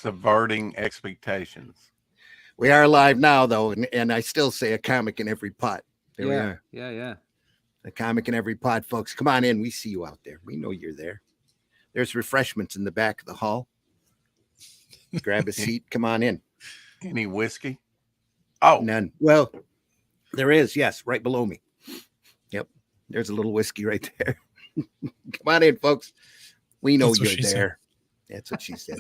Subverting expectations. We are live now, though, and I still say a comic in every pot. There we are. Yeah. A comic in every pot, folks. Come on in. We see you out there. We know you're there. There's refreshments in the back of the hall. Grab a seat. Come on in. Any whiskey? Oh, None. Well, there is. Yes, right below me. Yep. There's a little whiskey right there. Come on in, folks. We know you're there. Said. That's what she said.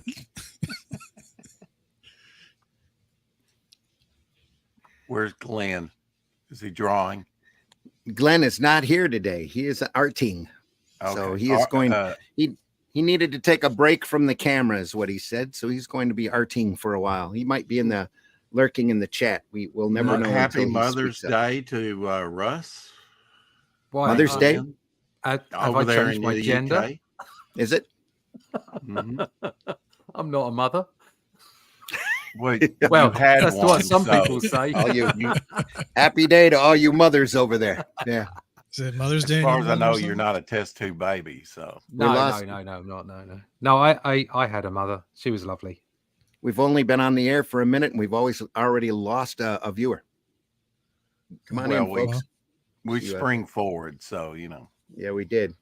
where's Glenn? Is he drawing? Glenn is not here today. He is arting. Okay. So he is going. He needed to take a break from the camera, is what he said. So he's going to be arting for a while. He might be lurking in the chat. We will never know. Happy Mother's Day to Russ. Why? Mother's Day? Have Over I there changed in my the gender? UK. Is it? Mhm. I'm not a mother. Well, Well, you had that's one, what some so- people say. All you happy day to all you mothers over there. Yeah. Is it Mother's Day? As far as I know, or you're something? not a test tube baby, so We No, lost- I'm not. No, I had a mother. She was lovely. We've only been on the air for a minute, and we've already lost a viewer. Come on in, Well, folks. we You, spring forward. So Yeah, we did.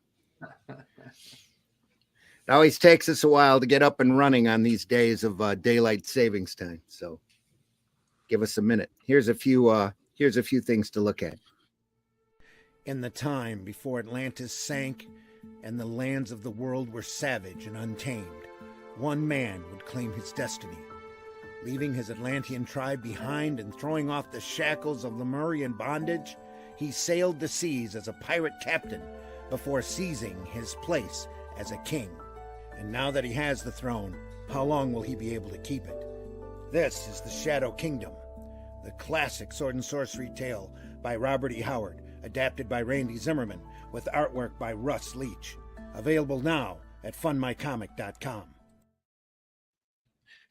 It always takes us a while to get up and running on these days of daylight savings time. So give us a minute. Here's a few things to look at. In the time before Atlantis sank and the lands of the world were savage and untamed, one man would claim his destiny. Leaving his Atlantean tribe behind and throwing off the shackles of Lemurian bondage, he sailed the seas as a pirate captain before seizing his place as a king. And now that he has the throne, how long will he be able to keep it? This is the Shadow Kingdom, the classic sword and sorcery tale by Robert E. Howard, adapted by Randy Zimmerman, with artwork by Russ Leach. Available now at funmycomic.com.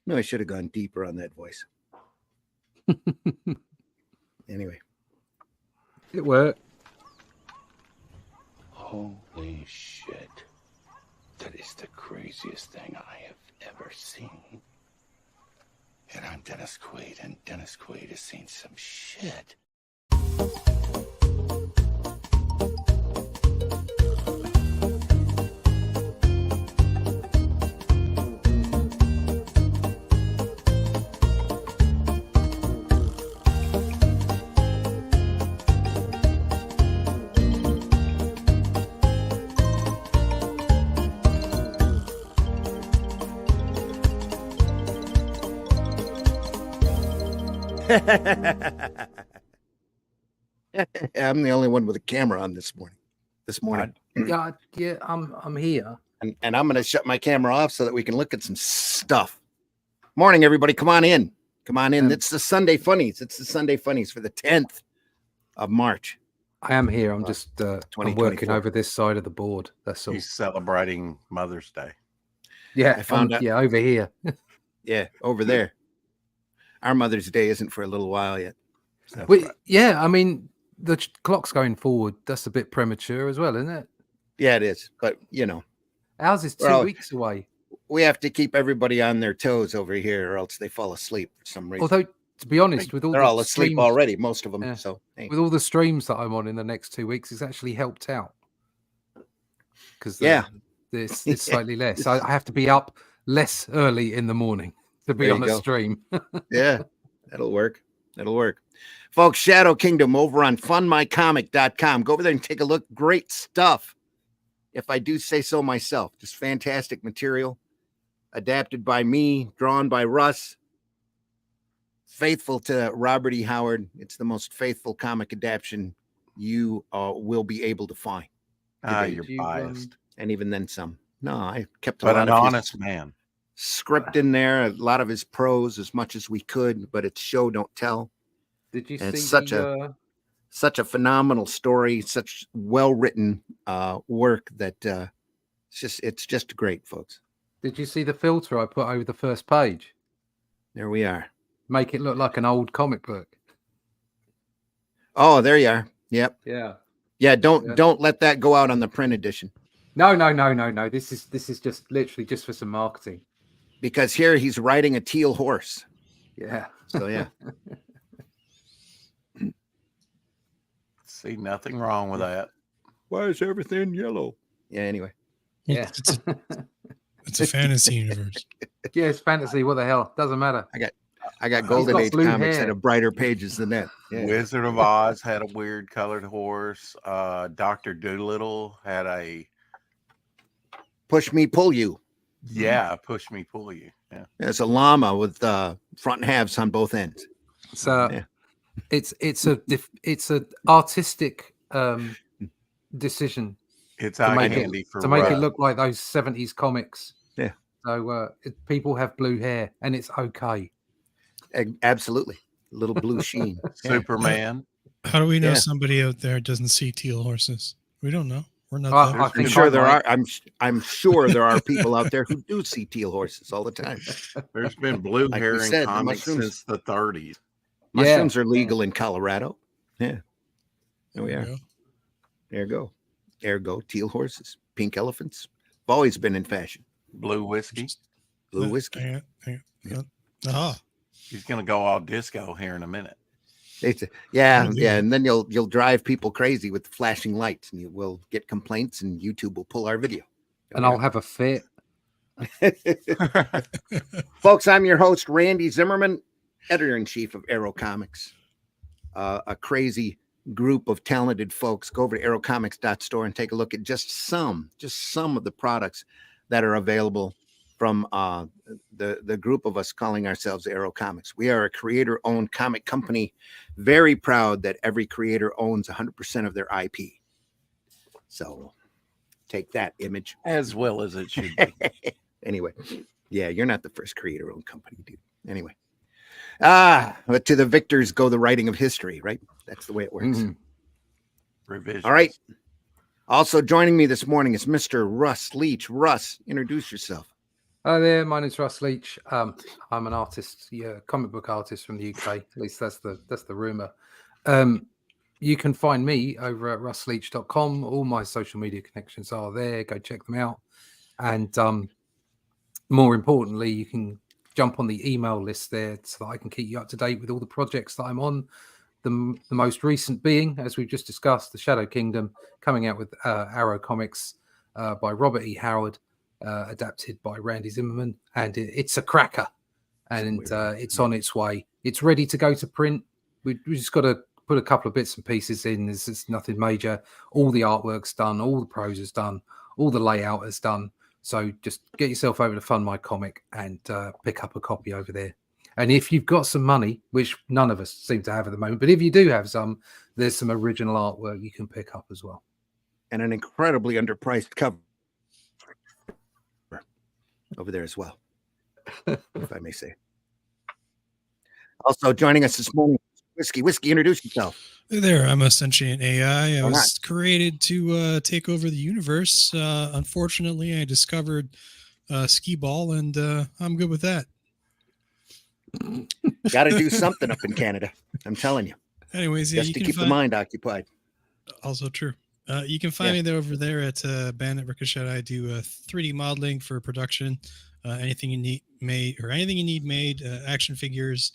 No, I should have gone deeper on that voice. Anyway. It worked. Holy shit. That is the craziest thing I have ever seen. And I'm Dennis Quaid, and Dennis Quaid has seen some shit. I'm the only one with a camera on this morning. Yeah, I'm here. And I'm going to shut my camera off so that we can look at some stuff. Morning, everybody. Come on in. Come on in. It's the Sunday Funnies. It's the Sunday Funnies for the 10th of March. I am here. I'm just I'm working 2024. over this side of the board. That's all. he's celebrating Mother's Day. Yeah, I found out- Yeah, over here. Yeah, over there. Our Mother's Day isn't for a little while yet. So, Yeah, I mean the clock's going forward. That's a bit premature as well, isn't it? yeah, it is. But, Ours is 2 Well, weeks away. we have to keep everybody on their toes over here or else they fall asleep for some reason. Although, to be honest, with all They're the all asleep streams, already, most of them. Yeah. So, hey. with all the streams that I'm on in the next 2 weeks, it's actually helped out because Yeah. it's slightly less. I have to be up less early in the morning to be There on you a go. stream. Yeah, that'll work. That'll work. Folks, Shadow Kingdom over on funmycomic.com. Go over there and take a look. Great stuff. If I do say so myself, just fantastic material. Adapted by me, drawn by Russ. Faithful to Robert E. Howard. It's the most faithful comic adaptation you will be able to find. You're you, biased, And even then some. No, I kept a but lot an of his honest man. script in there, a lot of his prose as much as we could, but it's show, don't tell. Did you And see it's such a phenomenal story, such well-written work that it's just great, folks. Did you see the filter I put over the first page? There we are. Make it look like an old comic book. Oh, there you are. Yep. Yeah. Yeah, don't let that go out on the print edition. No. This is just literally just for some marketing. because here he's riding a teal horse. Yeah. So yeah. See, nothing wrong with that. Why is everything yellow? Yeah. Anyway. Yeah. It's a fantasy universe. Yeah, it's fantasy. What the hell? Doesn't matter. I got Golden got Age blue comics hair. that have brighter pages than that. Yeah. Wizard of Oz had a weird colored horse. Dr. Doolittle had a Push me, pull you. push me, pull you. Yeah. It's a llama with front halves on both ends. So Yeah. it's a artistic decision It's to eye make candy it for to make it Russ. look like those 70s comics. Yeah. So people have blue hair, and it's okay. Absolutely. Little blue sheen. Yeah. Superman. How do we know Yeah. somebody out there doesn't see teal horses? We don't know. We're not. I there. I'm think sure I there might. are. I'm sure there are people out there who do see teal horses all the time. There's been blue Like hair we in said, the comics mushrooms. since the 30s. Mushrooms are legal in Colorado. Yeah. Oh There yeah. we go. There you go. Ergo, teal horses, pink elephants. Have always been in fashion. Blue whiskey. Blue whiskey. Hang on. Aha. He's gonna go all disco here in a minute. Yeah, Yeah. and then you'll drive people crazy with flashing lights, and you will get complaints, and YouTube will pull our video. And I'll have a fit. Folks, I'm your host, Randy Zimmerman, editor-in-chief of Arrow Comics. A crazy group of talented folks. Go over to arrowcomics.store and take a look at just some of the products that are available from the group of us calling ourselves Arrow Comics. We are a creator-owned comic company, very proud that every creator owns 100% of their IP. So take that, Image. As well as it should be. Anyway, yeah, you're not the first creator-owned company, dude. Anyway. But to the victors go the writing of history, right? That's the way it works. Mhm. Revisions. All right. Also joining me this morning is Mr. Russ Leach. Russ, introduce yourself. Hi there, my name's Russ Leach. I'm an artist, comic book artist from the UK. At least that's the rumor. You can find me over at russleach.com. All my social media connections are there. Go check them out. And more importantly, you can jump on the email list there so that I can keep you up to date with all the projects that I'm on. The most recent being, as we've just discussed, The Shadow Kingdom, coming out with Arrow Comics by Robert E. Howard, adapted by Randy Zimmerman, and it's a cracker, and it's on its way. It's ready to go to print. We just got to put a couple of bits and pieces in. There's nothing major. All the artwork's done, all the prose is done, all the layout is done. So just get yourself over to Fund My Comic and pick up a copy over there. And if you've got some money, which none of us seem to have at the moment, but if you do have some, there's some original artwork you can pick up as well. And an incredibly underpriced cover over there as well, if I may say. Also joining us this morning, Whiskey. Whiskey, introduce yourself. Hey there, I'm a sentient AI. I Why was created to take over the universe. Unfortunately, I discovered skee ball, and I'm good with that. Got to do something up in Canada. I'm telling you, Anyways, yeah, just you to can keep the find. mind occupied. Also true. You can find me there over there at Bandit Ricochet. I do 3D modeling for production. Anything you need made, action figures,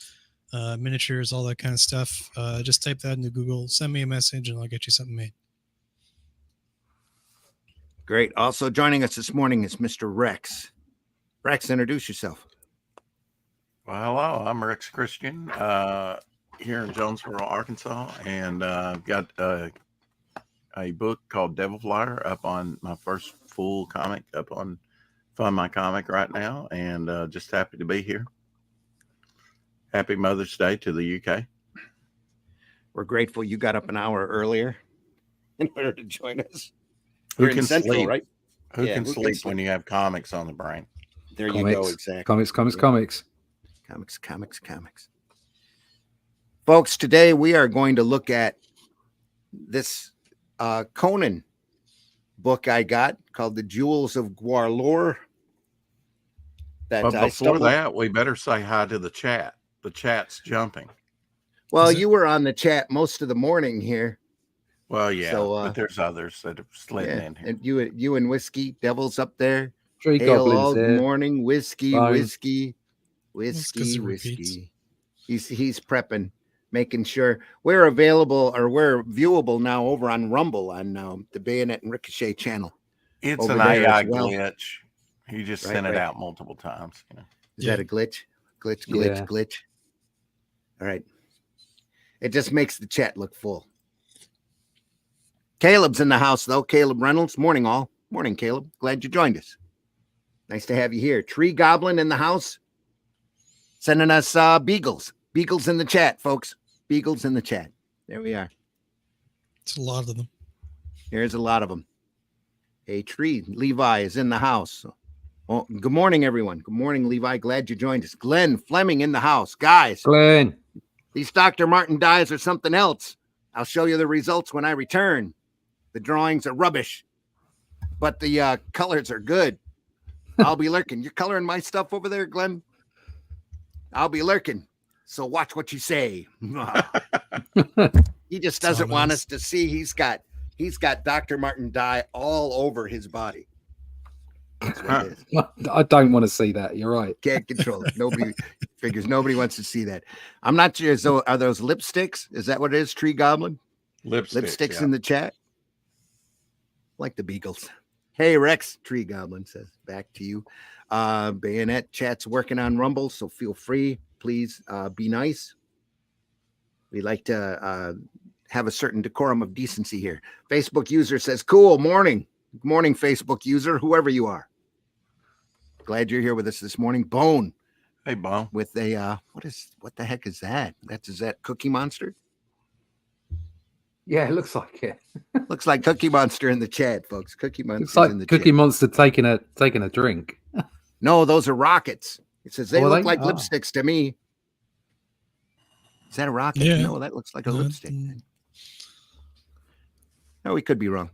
miniatures, all that kind of stuff. Just type that into Google, send me a message, and I'll get you something made. Great. Also joining us this morning is Mr. Rex. Rex, introduce yourself. Well, hello, I'm Rex Christian here in Jonesboro, Arkansas, and I've got a book called Devil Flyer up on my first full comic up on Fund My Comic right now, and just happy to be here. Happy Mother's Day to the UK. We're grateful you got up an hour earlier in order to join us. Who You're in can Central, sleep? right? Who Yeah, can who can sleep sleep? when you have comics on the brain? There you go. Comics. Exactly. Comics. Comics. Folks, today we are going to look at this Conan book I got called The Jewels of Gwahlur. But before that, we better say hi to the chat. The chat's jumping. Well, Is it- you were on the chat most of the morning here. Well, yeah, So, but there's others that have slid Yeah. in here. And you and Whiskey, Devil's up there. Three Hail goblins all here. morning, whiskey, Fine. whiskey, That's 'cause whiskey, it repeats. whiskey. He's prepping, making sure we're available or we're viewable now over on Rumble on the Bayonet and Ricochet channel. It's over an there AI as well. glitch. He just Right, sent it right. out multiple times. You know. Is Yeah. that a glitch? Glitch, Yeah. glitch. All right. It just makes the chat look full. Caleb's in the house, though. Caleb Reynolds. Morning, all. Morning, Caleb. Glad you joined us. Nice to have you here. Tree Goblin in the house. Sending us beagles. Beagles in the chat, folks. Beagles in the chat. There we are. It's a lot of them. There's a lot of them. Hey, Tree. Levi is in the house. Oh, good morning, everyone. Good morning, Levi. Glad you joined us. Glenn Fleming in the house. Guys, Glenn. these Dr. Martin dies are something else. I'll show you the results when I return. The drawings are rubbish, but the colors are good. I'll be lurking. You're coloring my stuff over there, Glenn? I'll be lurking. So watch what you say. He just doesn't want us to see he's got Dr. Martin dye all over his body. That's what it is. I don't want to see that. You're right. Can't control it. Nobody figures nobody wants to see that. I'm not sure. So are those lipsticks? Is that what it is, Tree Goblin? Lipsticks yeah. in the chat. Like the Beagles. Hey, Rex, Tree Goblin says, back to you. Bayonet chat's working on Rumble, so feel free. Please be nice. We like to have a certain decorum of decency here. Facebook user says, cool, morning. Good morning, Facebook user, whoever you are. Glad you're here with us this morning. Bone. Hey, Bone. With a, what the heck is that? Is that Cookie Monster? Yeah, it looks like it. Looks like Cookie Monster in the chat, folks. Cookie Monster It's like in the Cookie chat. Monster taking a drink. No, those are rockets. It says they Oh, look they- like oh. lipsticks to me. Is that a rocket? Yeah. No, that looks like a lipstick. No, we could be wrong.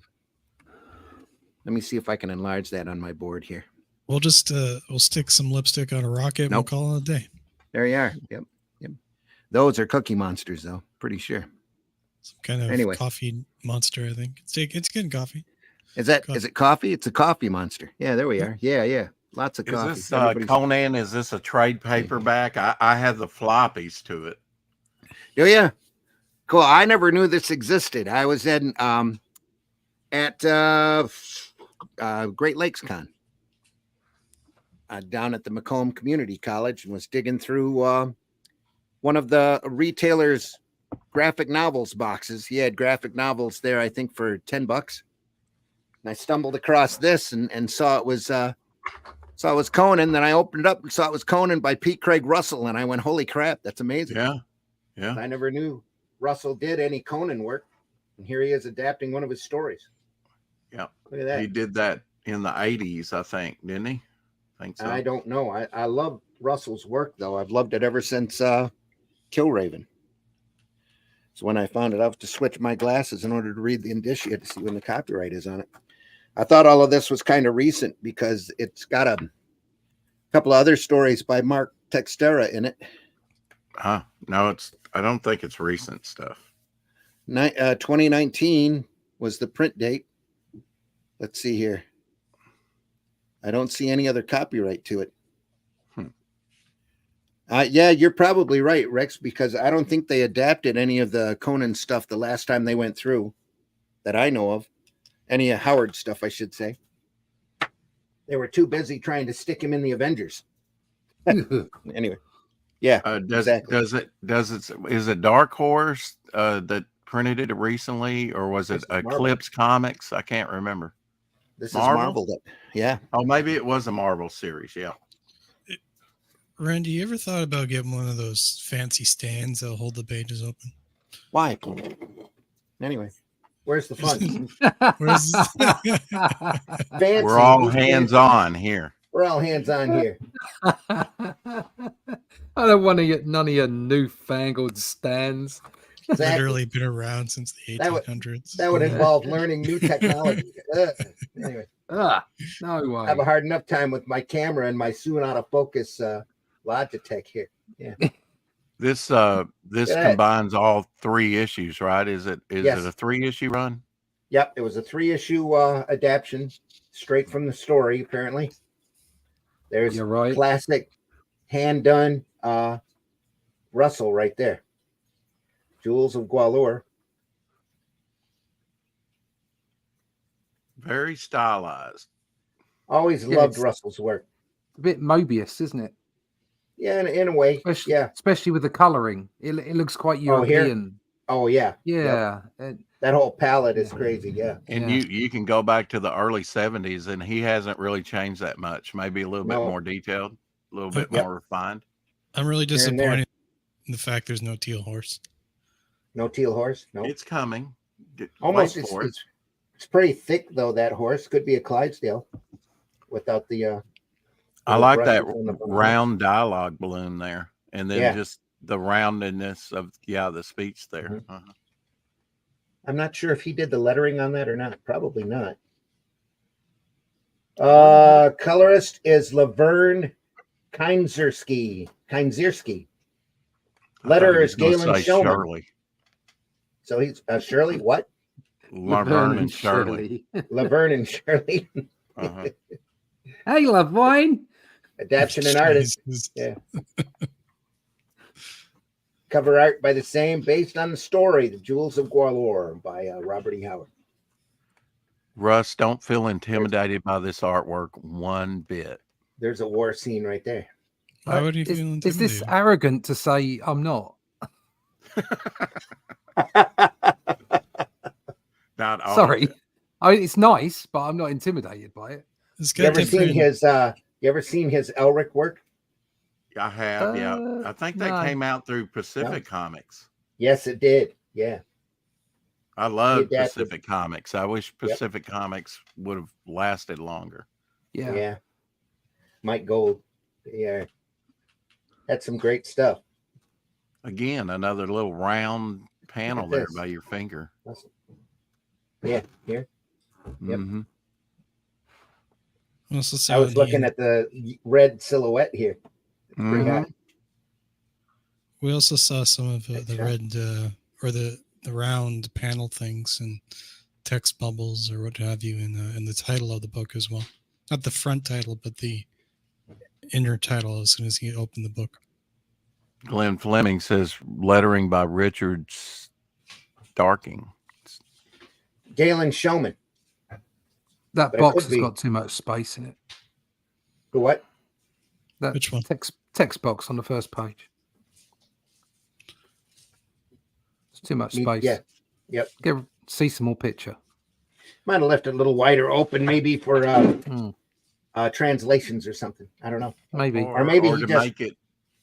Let me see if I can enlarge that on my board here. We'll just we'll stick some lipstick on a rocket and Nope. we'll call it a day. There you are. Yep. Those are Cookie Monsters, though. Pretty sure. Some kind of Anyway. coffee monster, I think. It's getting coffee. Is it coffee? It's a coffee monster. Yeah, there we are. Yeah. Lots of Is coffee. this Everybody's- Conan? Is this a trade paperback? I have the floppies to it. Oh, yeah. Cool. I never knew this existed. I was in at Great Lakes Con down at the Macomb Community College and was digging through one of the retailer's graphic novels boxes. He had graphic novels there, I think, for $10. And I stumbled across this and saw it was Conan. Then I opened it up and saw it was Conan by P. Craig Russell. And I went, holy crap, that's amazing. Yeah. I never knew Russell did any Conan work. And here he is adapting one of his stories. Yeah. Look at that. He did that in the 80s, I think, didn't he? I think so. I don't know. I love Russell's work, though. I've loved it ever since Killraven. So when I found it, I have to switch my glasses in order to read the indicia to see when the copyright is on it. I thought all of this was kind of recent because it's got a couple of other stories by Mark Textera in it. No, I don't think it's recent stuff. 2019 was the print date. Let's see here. I don't see any other copyright to it. Yeah, you're probably right, Rex, because I don't think they adapted any of the Conan stuff the last time they went through that I know of. Any of Howard stuff, I should say. They were too busy trying to stick him in the Avengers. Anyway, yeah, exactly. Is it Dark Horse that printed it recently, or was it Eclipse Comics? I can't remember. This Marvel? is Marvel. Yeah. Oh, maybe it was a Marvel series. Yeah. Randy, you ever thought about getting one of those fancy stands that'll hold the pages open? Why? Anyway, where's the fun? Where's Fancy. We're all hands on here. We're all hands on here. I don't want to get none of your newfangled stands. Exactly. literally been around since the That would- 1800s? That would involve learning new technology. Anyway, No way. I have a hard enough time with my camera and my soon out of focus Logitech here. Yeah. This Go ahead. combines all 3 issues, right? Is it Yes. a 3-issue run? Yep. It was a 3-issue adaptation straight from the story, apparently. There's You're right. classic hand done Russell right there. Jewels of Gwahlur. Very stylized. Always Yeah, loved it's Russell's work. a bit Mobius, isn't it? Yeah, in a way. Especially, Yeah. especially with the colouring. It looks quite Oh, here? European. Oh, yeah. Yep. Yeah. That whole palette is crazy. Yeah. And Yeah. you can go back to the early 70s, and he hasn't really changed that much. Maybe a little bit No. more detailed, a little bit Yep. more refined. I'm really Here and there. disappointed in the fact there's no teal horse. No teal horse. No. It's coming. Almost. Wait for it. It's pretty thick though. That horse could be a Clydesdale, without the. I like that brushes on the bottom. round dialogue balloon there, and then Yeah. just the roundedness of the speech there. Mhm. Uh-huh. I'm not sure if he did the lettering on that or not. Probably not. Colorist is Laverne Kindzierski. Letterer is Galen Showman. Shirley. So he's Shirley. What? Laverne and Shirley. Laverne and Shirley. Uh-huh. Hey, Laverne. Adaption and artist. Jesus. Yeah. Cover art by the same, based on the story, The Jewels of Gwahlur by Robert E. Howard. Russ, don't feel intimidated by this artwork one bit. There's a war scene right there. Why would he feel Is this intimidated? arrogant to say I'm not? Not all Sorry. of it. It's nice, but I'm not intimidated by it. This You guy ever seen his Elric work? I have, yeah. I think they no. came out through Pacific Comics. Yes, it did. Yeah. I love adapted. Pacific Comics. I wish Pacific Comics would have lasted longer. Yeah. Mike Gold. Yeah. Had some great stuff. Again, another little round panel at there this. by your finger. Yeah, here. Yep. Mhm. Also saw I was in looking the- at the red silhouette here. It's pretty Mhm. hot. We also saw some of the Sure. red or the round panel things and text bubbles or what have you in the title of the book as well. Not the front title, but the inner title as soon as you open the book. Glenn Fleming says lettering by Richard Starking. Galen Showman. That But it box could has be. got too much space in it. The what? That Which one? text box on the first page. It's too much space. Yeah. Yep. See some more picture. Might have left it a little wider open, maybe for Hmm. translations or something. I don't know. Maybe. Or maybe he to just-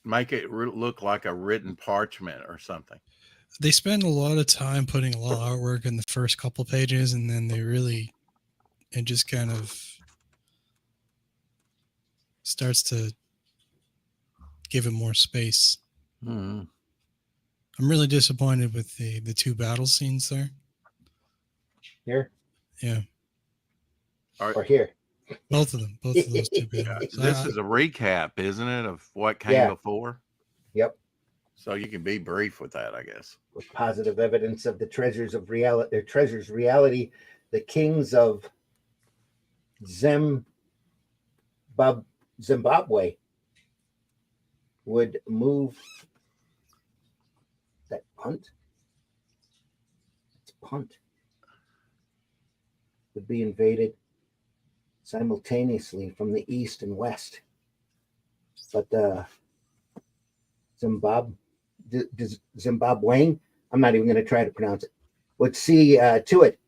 make it look like a written parchment or something. They spend a lot of time putting a lot of artwork in the first couple pages, and then it just kind of starts to give it more space. Hmm. I'm really disappointed with the two battle scenes there. Here Yeah, or here. both of those two battles. This is a recap, isn't it, of what came Yeah. before? Yep. So you can be brief with that, I guess. With positive evidence of the treasures of reality, the kings of Zimbabwe would move. That punt? It's punt. Would be invaded simultaneously from the east and west. But Zimbabwean, I'm not even going to try to pronounce it, would see to it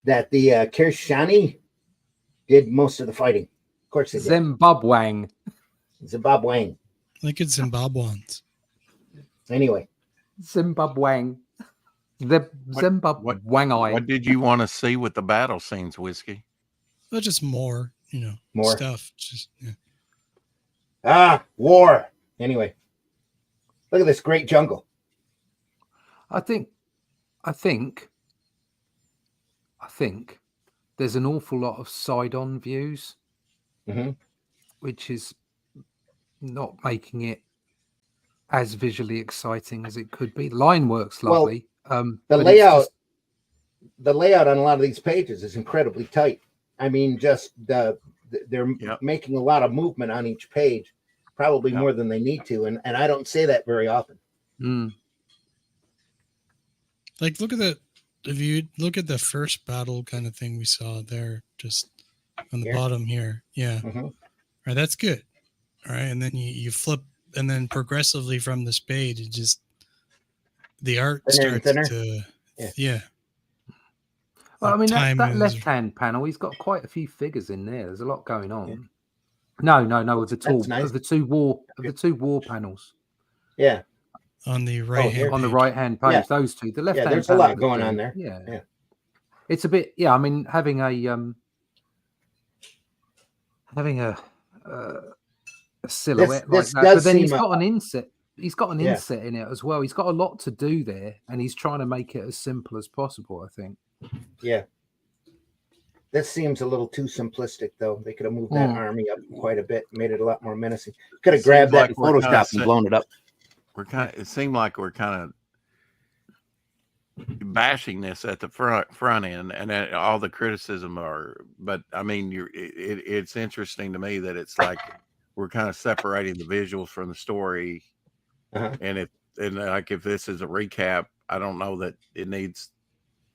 that the Kirshani did most of the fighting. Of course they did. Zimbabwean. Zimbabwean. like it's Zimbabweans. Anyway, Zimbabwean. The Zimbabwean. What did you want to see with the battle scenes, Whiskey? Well, just more, More. stuff. Just war. Anyway, look at this great jungle. I think there's an awful lot of side-on views, Mhm. which is not making it as visually exciting as it could be. Line work's Well, lovely. The but it's layout, just- the layout on a lot of these pages is incredibly tight. I mean, just the they're Yep. making a lot of movement on each page, probably Yep. more than they need to, and I don't say that very often. Mm. Like, look at the, if you look at the first battle kind of thing we saw there, just on the Here? bottom here. Yeah. Mhm. All right. That's good. All right. And then you flip, and then progressively from this page, it just, the art Thinner and starts thinner? to, Yeah. yeah. Well, I mean, Time that is- left-hand panel, he's got quite a few figures in there. There's a lot going on. Yeah. No, of the That's nice. of the two war panels Yeah. On the right here. hand on the right-hand page. Yeah. Those two, the left-hand there's a panel, lot the going on thing. there. Yeah. Yeah. It's a bit. Yeah, I mean, having a silhouette This like that, does but then he's seem got an inset. He's got an Yeah. inset in it as well. He's got a lot to do there, and he's trying to make it as simple as possible, I think. Yeah. This seems a little too simplistic, though. They could have moved that army up quite a bit, made it a lot more menacing. Could have Seems grabbed that like in we're kinda Photoshop and blown it up. It seemed like we're kind of bashing this at the front end, and all the criticism but I mean, it's interesting to me that it's like we're kind of separating the visuals from the story. Uh-huh. And if this is a recap, I don't know that it needs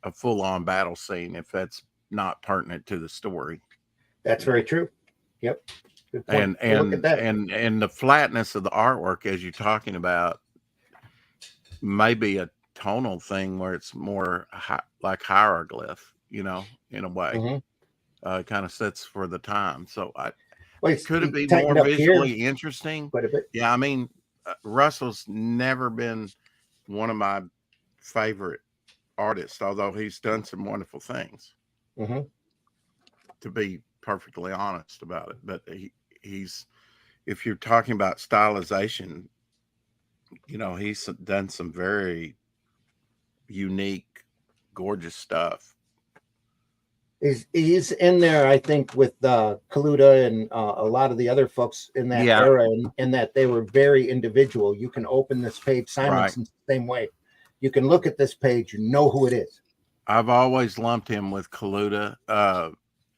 a full-on battle scene if that's not pertinent to the story. That's very true. Yep. Good point. Look at that. And the flatness of the artwork, as you're talking about, may be a tonal thing where it's more like hieroglyph, in a way. Mhm. Kind of sets for the time. So could He it be tightened more up here visually interesting? quite a bit. Yeah, I mean, Russell's never been one of my favorite artists, although he's done some wonderful things. Mhm. To be perfectly honest about it, but he's, if you're talking about stylization, he's done some very unique, gorgeous stuff. He's in there, I think, with Kaluta and a lot of the other folks in that Yeah. era, and that they were very individual. You can open this page, Simonson's the same way. You can look at this page, you know who it is. I've always lumped him with Kaluta,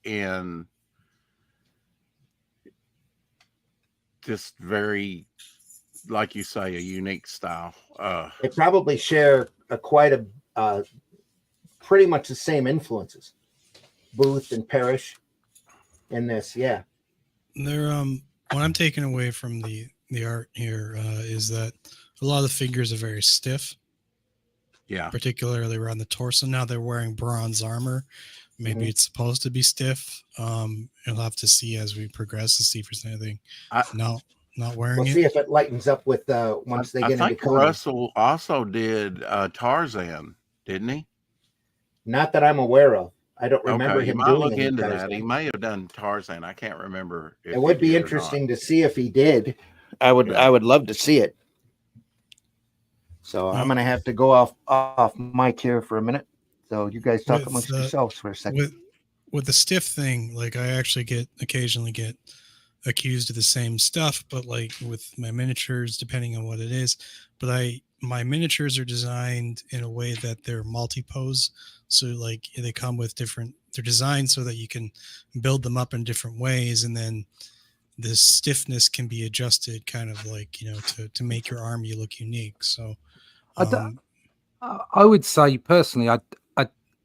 and just very, like you say, a unique style. They probably share pretty much the same influences. Booth and Parrish in this, yeah. They're what I'm taking away from the art here is that a lot of the figures are very stiff. Yeah. Particularly around the torso. Now they're wearing bronze armor. Maybe it's supposed to be stiff. You'll have to see as we progress to see if there's anything not wearing We'll it. see if it lightens up with once they get I into think Conan. Russell also did Tarzan, didn't he? Not that I'm aware of. I don't remember Okay, you him might doing look any into Tarzan. that. He may have done Tarzan. I can't remember. If It would he be did or interesting not. to see if he did. I would love to see it. So I'm gonna have to go off mic here for a minute. So you guys talk amongst yourselves for a second. With the stiff thing, like I actually occasionally get accused of the same stuff, but like with my miniatures, depending on what it is, but my miniatures are designed in a way that they're multi-pose. So like they come with they're designed so that you can build them up in different ways. And then the stiffness can be adjusted kind of like, to make your army look unique. So I would say personally,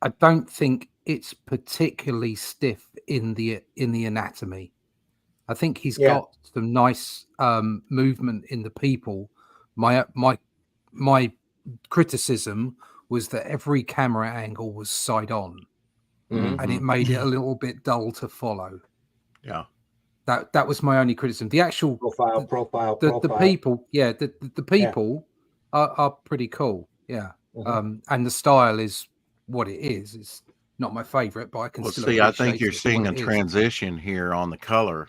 I don't think it's particularly stiff in the anatomy. I think he's got some nice movement in the people. My criticism was that every camera angle was side on, and it made it a little bit dull to follow. Yeah, that was my only criticism. The actual profile. The people, the people are pretty cool. Yeah, and the style is what it is. It's not my favorite, but I can still see. I think appreciate you're it for seeing what a it is. transition here on the color.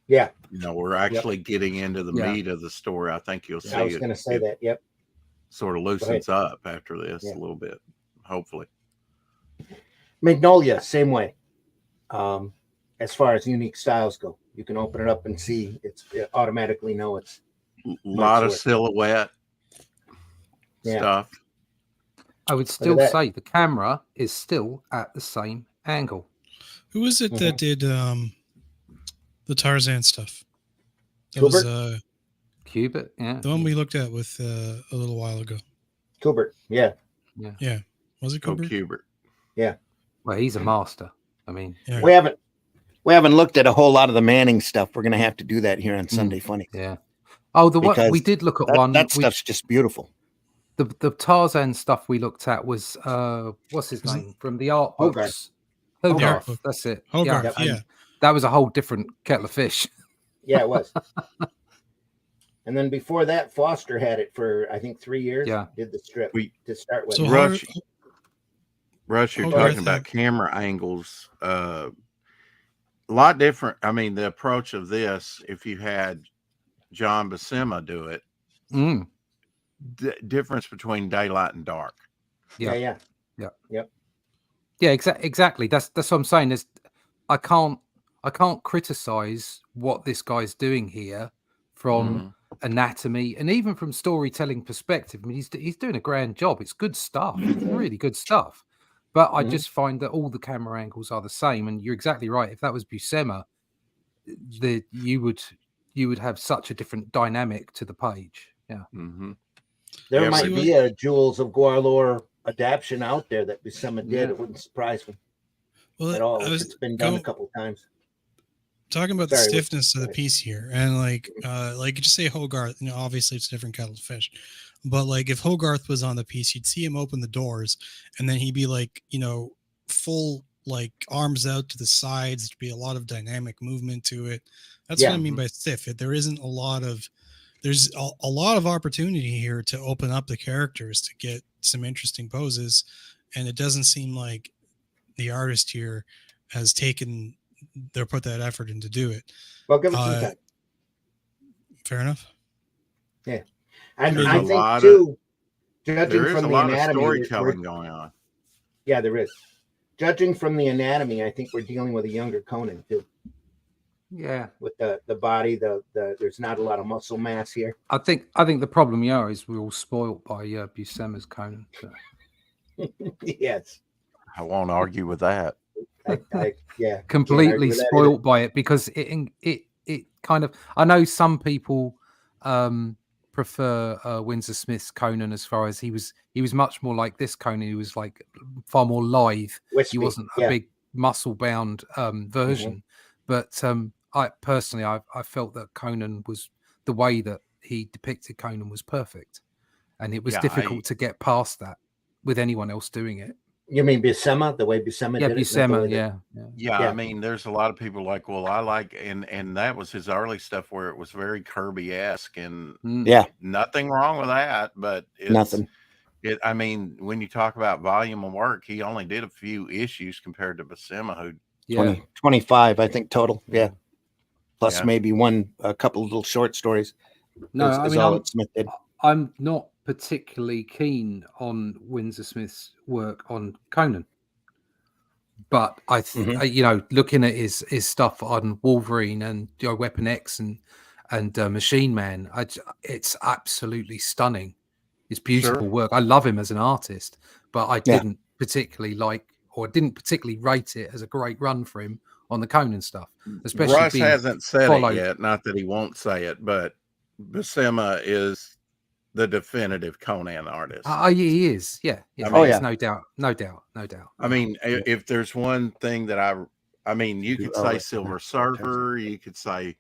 Yeah, we're actually getting into the meat of the story. I think you'll see. I was going to say that. Yep. Sort of loosens up after this a little bit, hopefully. Magnolia, same way. As far as unique styles go, you can open it up and see it automatically know it's a lot of silhouette stuff. I would still say the camera is still at the same angle. Who was it that did The Tarzan stuff. That was Cubit, yeah. the one we looked at with a little while ago. Kubert, yeah. Yeah. Was it Oh, Kubert? Kubert. Yeah. Well, he's a master. I mean, Yeah. We haven't looked at a whole lot of the Manning stuff. We're gonna have to do that here on Sunday Funny. yeah. Oh, the one Because we did look at that stuff's just beautiful. The Tarzan stuff we looked at was what's his Was it- name from the art Hogarth. books? Hogarth. Hogarth. book. That's it. Hogarth, and yeah. that was a whole different kettle of fish. Yeah, it was. And then before that, Foster had it for I think 3 years. Yeah. Did the strip to start with. So Rush, you're Hogarth talking about had- camera angles. A lot different. I mean, the approach of this, if you had John Buscema do it, Mm. difference between daylight and dark. Yeah. Yeah, exactly. That's what I'm saying. Is I can't criticize what this guy's doing here from anatomy and even from storytelling perspective. I mean, he's doing a grand job. It's good stuff. It's really good stuff. But I just find that all the camera angles are the same. And you're exactly right. If that was Buscema, you would have such a different dynamic to the page. Yeah. Mm-hmm. There Yeah, might but- be a Jewels of Gwahlur adaption out there that Buscema did. Yeah. It wouldn't surprise me Well, at all. I If was it's been done a go- couple times. talking about the Sorry, stiffness of the sorry. piece here, and like just say Hogarth. You know, obviously it's a different kettle of fish, but like if Hogarth was on the piece, you'd see him open the doors, and then he'd be like, you know, full like arms out to the sides. There'd be a lot of dynamic movement to it. That's what I mean by stiff. There isn't a lot of. There's a lot of opportunity here to open up the characters to get some interesting poses, and it doesn't seem like the artist here has put that effort in to do it. Well, give it some time. Fair enough. And There's I a think lot too, judging There is from a the lot of anatomy, storytelling going on. yeah, there is. Judging from the anatomy, I think we're dealing with a younger Conan too. Yeah. With the body, the there's not a lot of muscle mass here. I think the problem here is we're all spoiled by Buscema's Conan. So. Yes, I won't argue with that. yeah, Completely with that spoiled by it because it kind of. I know some people prefer Windsor Smith's Conan as far as he was much more like this Conan. He was like far more lithe. Wispy, He wasn't yeah. a big muscle bound version. But I personally I felt that Conan was the way that he depicted Conan was perfect, and it was Yeah, difficult to get past that with anyone else doing it. You mean Buscema, the way Buscema Yeah, did it? Buscema, Not the way Yeah, Yeah. I mean, there's a lot of people like, well, I like, and that was his early stuff where it was very Kirby-esque, and Yeah, nothing wrong with that, but it's, nothing. I mean, when you talk about volume of work, he only did a few issues compared to Buscema, who 25, I think total. Yeah, plus Yeah. maybe a couple little short stories. No, is I mean, all that Smith did. I'm not particularly keen on Windsor Smith's work on Conan, but I you know, looking at his stuff on Wolverine and Weapon X and Machine Man, it's absolutely stunning. It's beautiful work. I love him as an artist, but I didn't particularly like, or didn't particularly rate it as a great run for him on the Conan stuff. Especially Russ being hasn't said followed. it yet. Not that he won't say it, but Buscema is the definitive Conan artist. He is, yeah. I mean, there's no doubt. I mean, if there's one thing that I mean, you could say Silver Surfer, you could say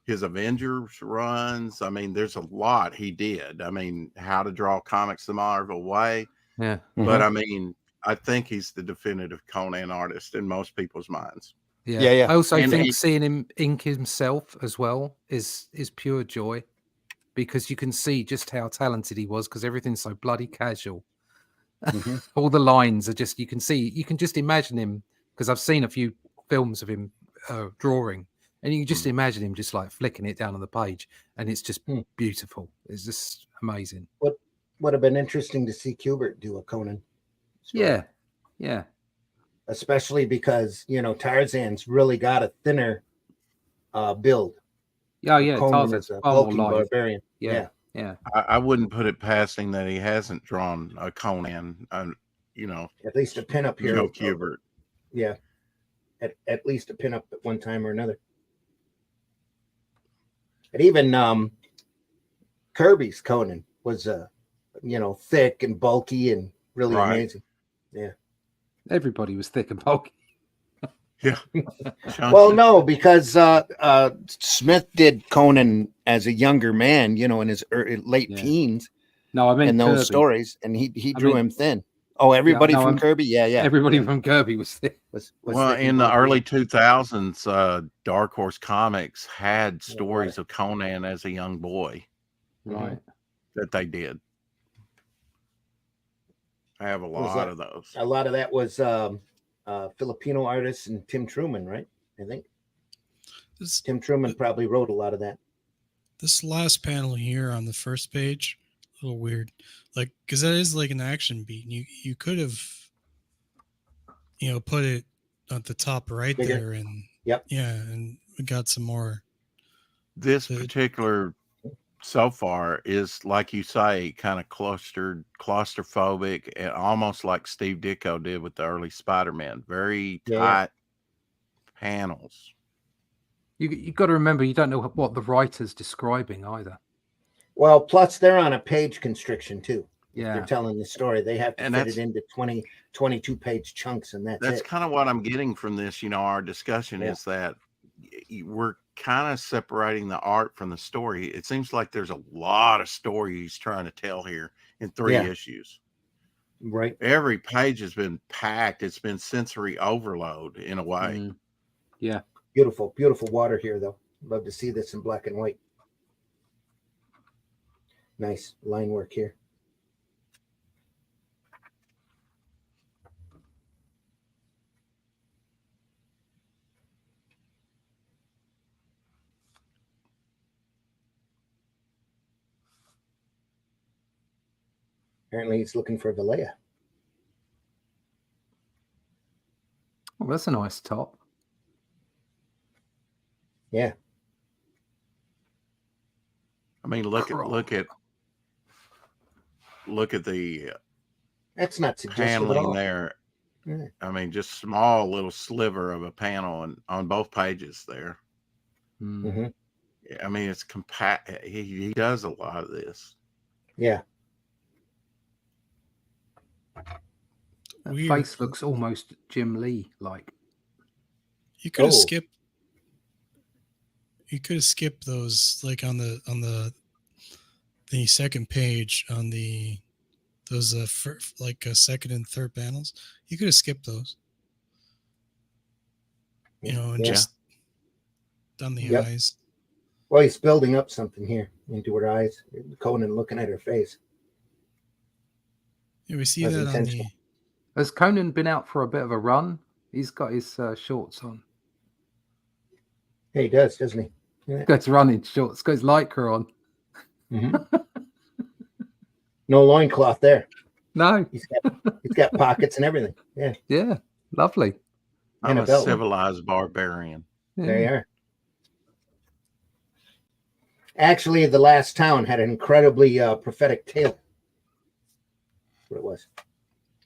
his Avengers runs. I mean, there's a lot he did. I mean, how to draw comics the Marvel way. Yeah. But I mean, I think he's the definitive Conan artist in most people's minds. Yeah. I also And think seeing him ink himself as well is pure joy, because you can see just how talented he was, because everything's so bloody casual. All the lines are just, you can just imagine him, because I've seen a few films of him drawing, and you can just imagine him just like flicking it down on the page, and it's just beautiful. It's just amazing. What would have been interesting to see Kubert do a Conan story. Yeah. Especially because, you know, Tarzan's really got a thinner build. Yeah. Conan Tarzan's is a far more bulky live. barbarian. Yeah. I wouldn't put it past him that he hasn't drawn a Conan, you know, At least a pinup here. no Kubert. Yeah. At least a pinup at one time or another. And even Kirby's Conan was thick and bulky and really Right. amazing. Yeah. Everybody was thick and bulky. Yeah. Well, no, because Smith did Conan as a younger man, in his late teens. No, I meant in those Kirby. stories, and he drew him thin. Oh, everybody from Kirby, yeah. Everybody from Kirby was thick. Was well, thick in and the bulky. early 2000s, Dark Horse Comics had stories of Conan as a young boy. Right. That they did. I have a lot of those. A lot of that was Filipino artists and Tim Truman, right? I think Tim Truman probably wrote a lot of that. This last panel here on the first page, a little weird, like because that is like an action beat. And you could have, put it at the top right Bigger. there, and Yep. yeah, and we got some more. This particular so far is, like you say, kind of claustrophobic, and almost like Steve Ditko did with the early Spider-Man. Very tight panels. You got to remember, you don't know what the writer's describing either. Well, plus they're on a page constriction too. Yeah, they're telling the story. They have to fit it into 22 page chunks, and that's it. Kind of what I'm getting from this. Our discussion is that we're kind of separating the art from the story. It seems like there's a lot of story he's trying to tell here in 3 issues. Right. Every page has been packed. It's been sensory overload in a way. Yeah. Beautiful, beautiful water here, though. Love to see this in black and white. Nice line work here. Apparently he's looking for Valleja. Well, that's a nice top. Yeah. I mean, look at the that's not suggestive paneling at all. there. Yeah. I mean, just small little sliver of a panel on both pages there. Mm-hmm. I mean, it's compact. He does a lot of this. Yeah. That face looks almost Jim Lee like. You could have skipped. You could have skipped those, like on the second page on those second and third panels. You could have skipped those. And just done the eyes. Well, he's building up something here into her eyes. Conan looking at her face. Yeah, we see that on the. Has Conan been out for a bit of a run? He's got his shorts on. Yeah, he does, doesn't he? Yeah. Got his running shorts. Got his lycra on. Mm-hmm. No loincloth there. No. He's got pockets and everything. Yeah. Yeah. Lovely. I'm a civilized barbarian. Yeah. There you are. Actually, the last town had an incredibly prophetic tale. That's what it was.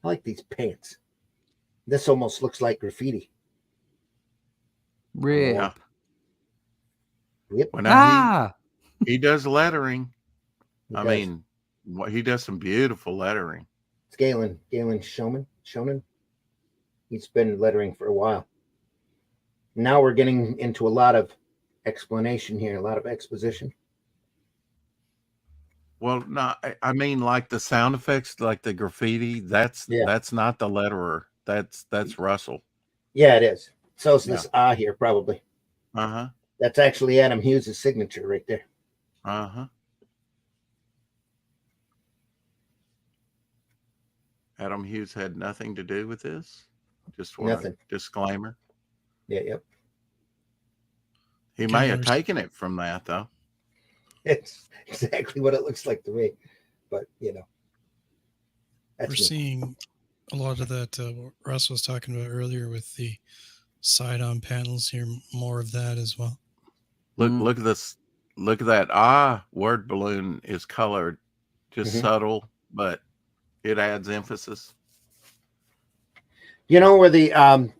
I like these pants. This almost looks like graffiti. Rip. Yeah. Yep. Well, he does lettering. He does some beautiful lettering. It's Galen Shonen. He's been lettering for a while. Now we're getting into a lot of explanation here, a lot of exposition. Well, no, I mean, like the sound effects, like the graffiti. That's not the letterer. That's Russell. Yeah, it is. So is this here probably. Uh-huh. That's actually Adam Hughes' signature right there. Uh-huh. Adam Hughes had nothing to do with this. Just nothing. Disclaimer. Yeah, yep. He may have taken it from that, though. It's exactly what it looks like to me. But, we're seeing a lot of that what Russ was talking about earlier with the side-on panels here. More of that as well. Look at this. Look at that. Word balloon is colored. Just subtle, but it adds emphasis. Where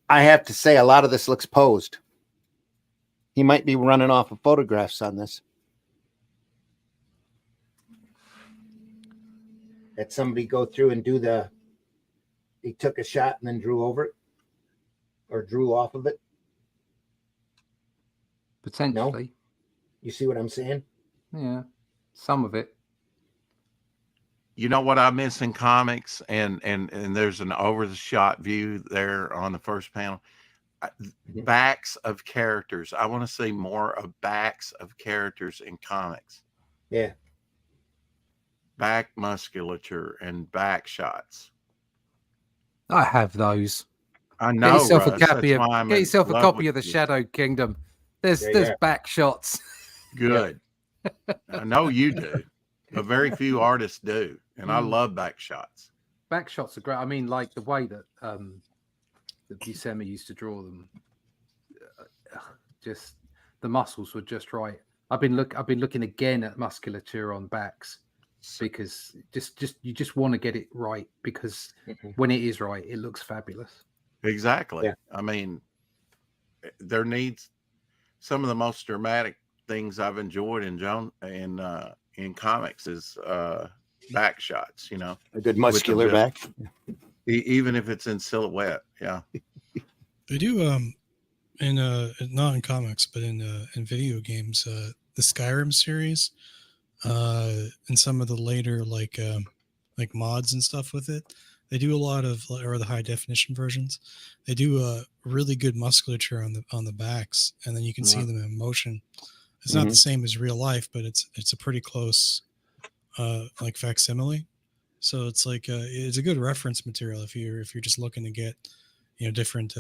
I have to say a lot of this looks posed. He might be running off of photographs on this. Had somebody go through and do he took a shot and then drew over it or drew off of it. Potentially. You see what I'm saying? Yeah. Some of it. You know what I miss in comics, and there's an over the shot view there on the first panel. Backs of characters. I want to see more of backs of characters in comics. Yeah. Back musculature and back shots. I have those. I Get know. yourself Russ, a copy that's why I'm get in yourself a love copy with of the you. Shadow Kingdom. There's Yeah. back shots. Good. I know you do, but very few artists do, and I love back shots. Back shots are great. I mean, like the way that Buscema used to draw them, just the muscles were just right. I've been looking again at musculature on backs because you just want to get it right, because when it is right, it looks fabulous. Exactly. Yeah. I mean, there needs some of the most dramatic things I've enjoyed in comics is back shots. You know, A good muscular With the back. even if it's in silhouette. Yeah. They do in not in comics, but in video games, the Skyrim series, and some of the later like mods and stuff with it. They do a lot of, or the high definition versions. They do a really good musculature on the backs, and then you can see them in motion. It's not the same as real life, but it's a pretty close like facsimile. So it's like it's a good reference material if you're just looking to get different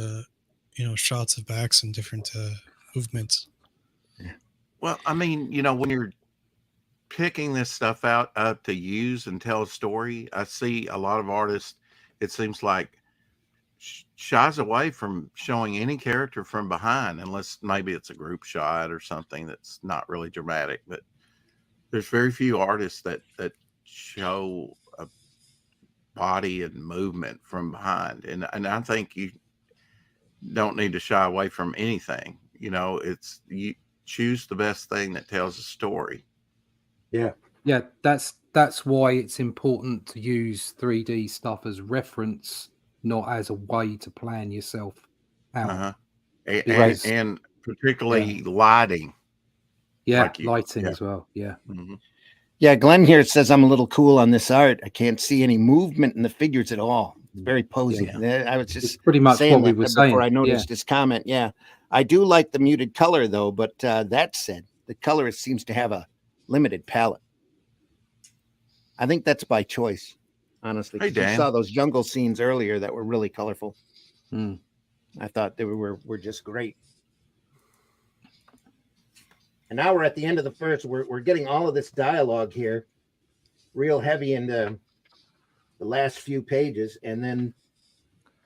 shots of backs and different movements. Well, I mean, when you're picking this stuff out to use and tell a story, I see a lot of artists, it seems like, shies away from showing any character from behind, unless maybe it's a group shot or something that's not really dramatic. But there's very few artists that show a body and movement from behind, and I think you don't need to shy away from anything. It's you choose the best thing that tells a story. Yeah. That's why it's important to use 3D stuff as reference, not as a way to plan yourself out. And particularly lighting. Lighting as well. Yeah. Mm-hmm. Yeah, Glenn here says I'm a little cool on this art. I can't see any movement in the figures at all. It's very posy. Yeah. I was just It's pretty much saying what we that were before saying. I noticed this comment. Yeah, I do like the muted color though, but that said, the colorist seems to have a limited palette. I think that's by choice, honestly. Hey, Dan. You saw those jungle scenes earlier that were really colorful. Mm. I thought they were just great. And now we're at the end of the first. We're getting all of this dialogue here, real heavy in the last few pages, and then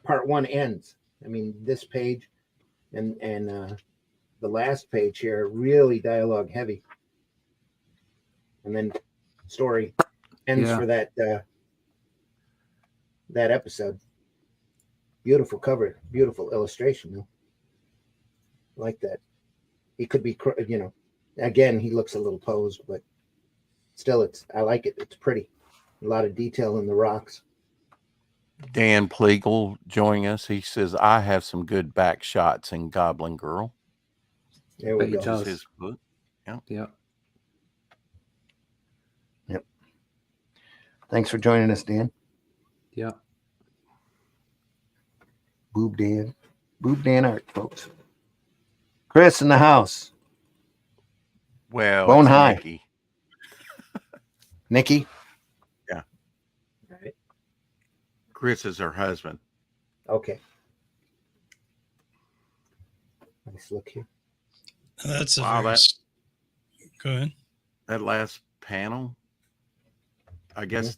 part one ends. I mean, this page and the last page here, really dialogue heavy, and then story ends for that episode. Beautiful cover, beautiful illustration, though. Like that. He could be, again, he looks a little posed, but still, I like it. It's pretty. A lot of detail in the rocks. Dan Pleagle joining us. He says, I have some good back shots in Goblin Girl. There we go. This is his book. Yeah. Yep. Thanks for joining us, Dan. Yeah. Boob Dan art, folks. Chris in the house. Well, Bone high. Nikki. Nikki. Yeah. All right. Chris is her husband. Okay. Nice look here. That's Wow, go ahead. That last panel, I guess,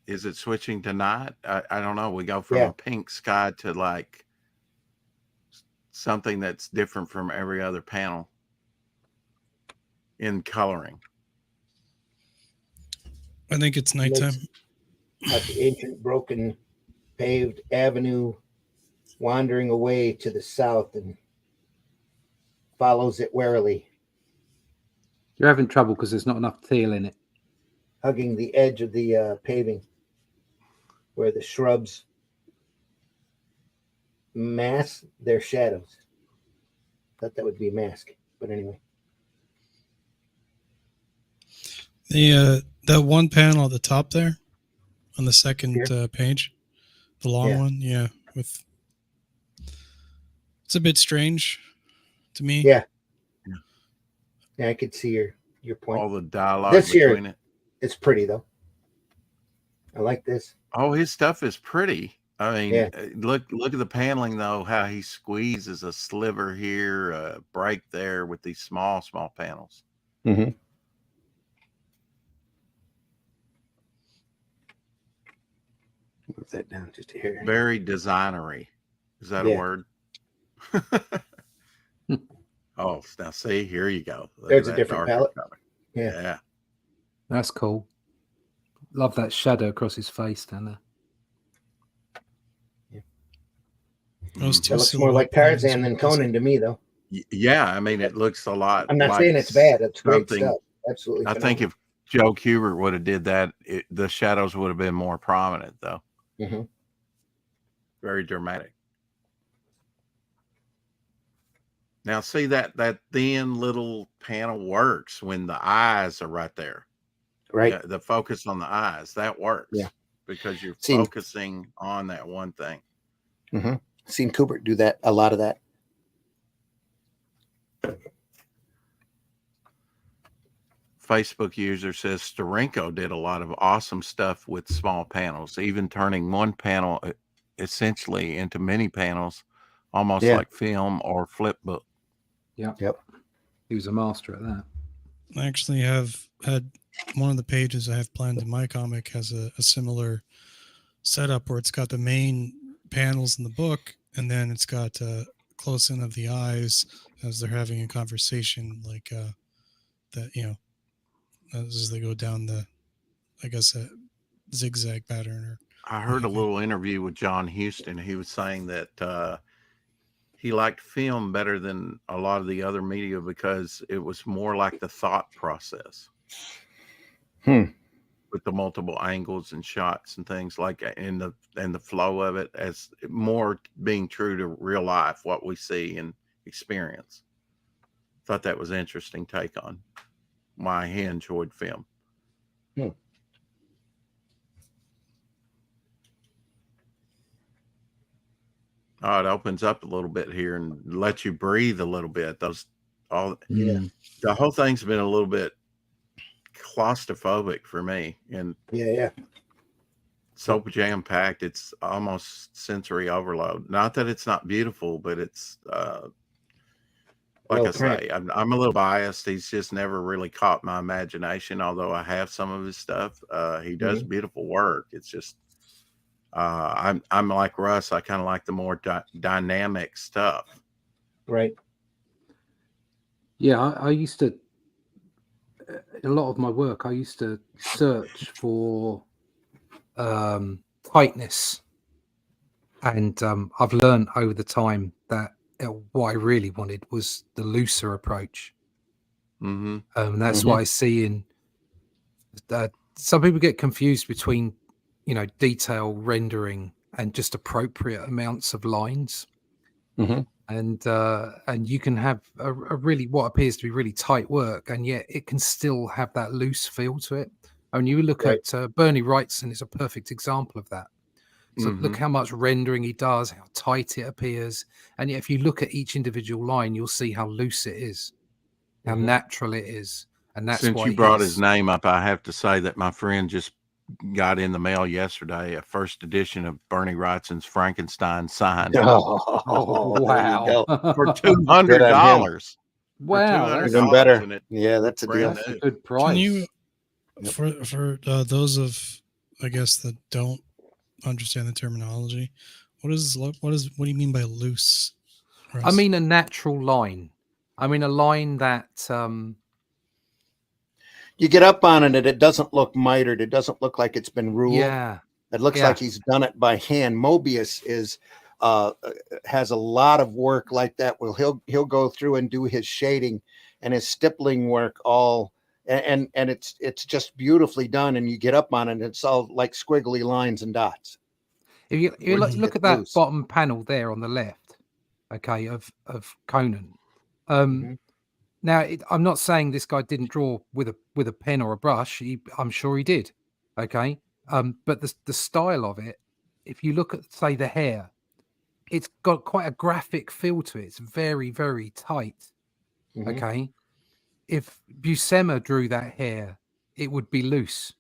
is it switching to night? I don't know. We go from a pink sky to like something that's different from every other panel in coloring. I think it's nighttime. At the ancient broken paved avenue, wandering away to the south and follows it warily, You're having trouble because there's not enough teal in it. hugging the edge of the paving where the shrubs mask their shadows. Thought that would be mask, but anyway. The that one panel at the top there on the second Here? page, the long Yeah. one, yeah, with it's a bit strange to me. Yeah. Yeah, I could see your point. All the dialogue This here- between it. It's pretty though. I like this. Oh, his stuff is pretty. I mean, Yeah. look at the paneling though. How he squeezes a sliver here, a break there with these small panels. Mm-hmm. Move that down just a hair. Very designery. Is that Yeah. a word? Oh, now see, here you go. Look There's at a that different darker palette. color. Yeah. Yeah. That's cool. Love that shadow across his face down there. Those Mhm. two That looks more silhouette like panels Tarzan are than impressive. Conan to me, though. Yeah, I mean, it looks a lot. I'm not like saying it's bad. It's great something- stuff. Absolutely. I think if Joe Kubert would have did that, the shadows would have been more prominent, though. Mhm. Very dramatic. Now, see that thin little panel works when the eyes are right there. right. Yeah, the focus on the eyes, that works. Yeah. Because you're Seen- focusing on that one thing. Mm-hmm. Seen Kubert do that, a lot of that. Facebook user says Sterenko did a lot of awesome stuff with small panels, even turning one panel essentially into many panels, almost Yeah. like film or flip book. Yep. He was a master at that. I actually have had one of the pages I have planned in my comic has a similar setup where it's got the main panels in the book, and then it's got close in of the eyes as they're having a conversation, like that, you know, as they go down the, I guess, zigzag pattern. Or I heard a Mhm. little interview with John Huston. He was saying that he liked film better than a lot of the other media because it was more like the thought process. With the multiple angles and shots and things like in the flow of it, as more being true to real life, what we see and experience. Thought that was an interesting take on why he enjoyed film. Oh, it opens up a little bit here and lets you breathe a little bit. Yeah. The whole thing's been a little bit claustrophobic for me, and Yeah. so jam packed. It's almost sensory overload. Not that it's not beautiful, but it's like Well I say, I'm a little biased. He's just never really caught my imagination. Although I have some of his stuff, he does beautiful work. It's just I'm like Russ. I kind of like the more dynamic stuff. Right. Yeah, I used to, in a lot of my work, I used to search for tightness. And I've learned over the time that what I really wanted was the looser approach. Mm-hmm. That's what I see in some people get confused between, detail rendering and just appropriate amounts of lines. Mhm. And you can have a really what appears to be really tight work, and yet it can still have that loose feel to it. And you look Right. at Bernie Wrightson is a perfect example of that. So look how much rendering he does, how tight it appears, and yet if you look at each individual line, you'll see how loose it is, how natural it is, and that's Since why you brought he's- his name up, I have to say that my friend just got in the mail yesterday a first edition of Bernie Wrightson's Frankenstein signed Oh, there you go. for $200. Wow, $200, that's, Even better. and it- Yeah, that's a deal. brand that's a new. good price. Can you, Yep. for those of, I guess, that don't understand the terminology, what do you mean by loose? I Russ? mean a natural line. I mean a line that You get up on it, and it doesn't look mitered. It doesn't look like it's been ruled. yeah. It looks Yeah. like he's done it by hand. Mobius is has a lot of work like that. Well, he'll go through and do his shading and his stippling work all, and it's just beautifully done. And you get up on it, and it's all like squiggly lines and dots. If you Where look it's at that loose. bottom panel there on the left, okay, of Conan. Now, I'm not saying this guy didn't draw with a pen or a brush. I'm sure he did. Okay, but the style of it, if you look at, say, the hair, it's got quite a graphic feel to it. It's very, very tight. Okay, if Buscema drew that hair, it would be loose.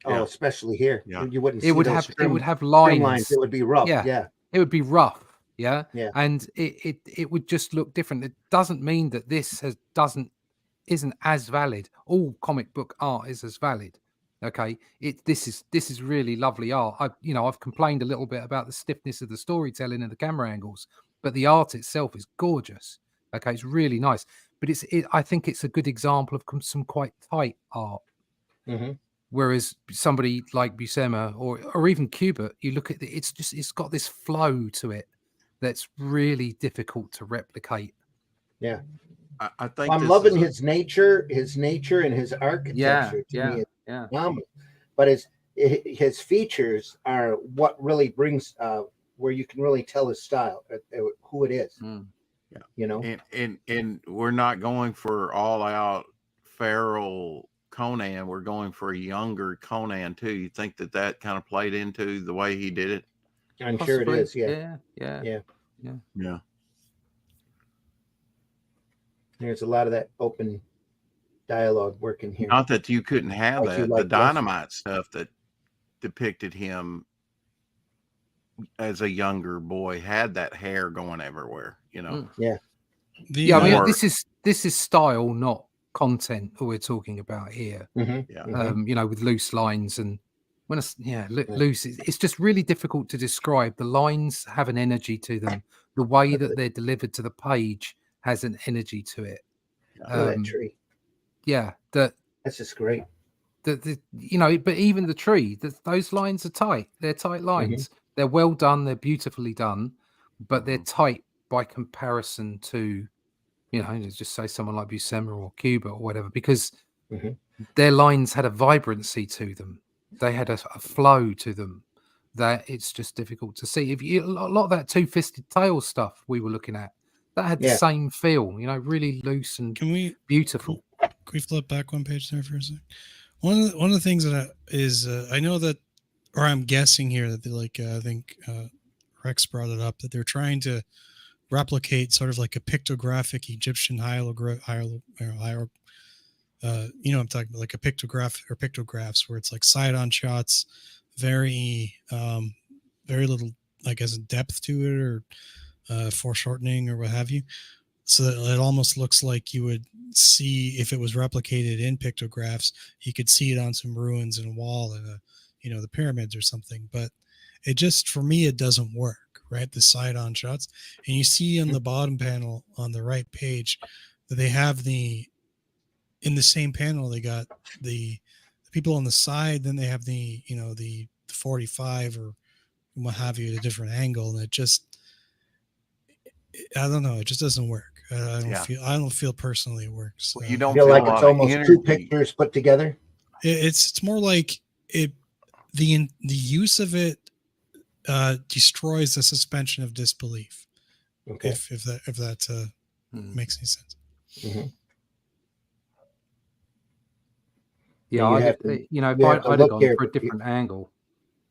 Oh, especially here. Yeah. You wouldn't see It would those have trim lines. It would be rough. Yeah. It would be rough. Yeah. Yeah. And it would just look different. It doesn't mean that this isn't as valid. All comic book art is as valid. Okay. This is really lovely art. I've complained a little bit about the stiffness of the storytelling and the camera angles, but the art itself is gorgeous. Okay, it's really nice. But I think it's a good example of some quite tight art. Whereas somebody like Buscema or even Kubert, you look at it's got this flow to it that's really difficult to replicate. Yeah. I think I'm loving his nature and his architecture. To me, it's phenomenal. But his features are what really brings where you can really tell his style, who it is. Yeah. You know, and we're not going for all out feral Conan. We're going for a younger Conan too. You think that kind of played into the way he did it? I'm sure it is. Yeah. There's a lot of that open dialogue working here. Not that you couldn't have Like you that. like The Dynamite stuff that depicted him as a younger boy had that hair going everywhere. Yeah. I mean, this is style, not content that we're talking about here. With loose lines and loose. It's just really difficult to describe. The lines have an energy to them. The way that they're delivered to the page has an energy to it. That tree. Yeah, that's just great. But even the tree, those lines are tight. They're tight lines. They're well done. They're beautifully done, but they're tight by comparison to, let's just say someone like Buscema or Cuba or whatever, because their lines had a vibrancy to them. They had a flow to them that it's just difficult to see. A lot of that two-fisted tail stuff we were looking at, that had the same feel, really loose and beautiful. Can we flip back one page there for a second? One of the things that I know that, or I'm guessing here that I think Rex brought it up, that they're trying to replicate sort of like a pictographic Egyptian hieroglyph. I'm talking about like a pictograph or pictographs where it's like side-on shots, very little, I guess, depth to it or foreshortening or what have you. So that it almost looks like you would see, if it was replicated in pictographs, you could see it on some ruins in a wall in the pyramids or something. But it just, for me, it doesn't work, right? The side-on shots. And you see on the bottom panel on the right page that they have in the same panel, they got the people on the side, then they have the 45 or what have you at a different angle. And it just, I don't know, it just doesn't work. I don't feel personally it works. You don't feel like it's almost two pictures put together? It's more like it. The use of it destroys the suspension of disbelief. Okay. If that makes any sense. Yeah, I'd have gone for a different angle.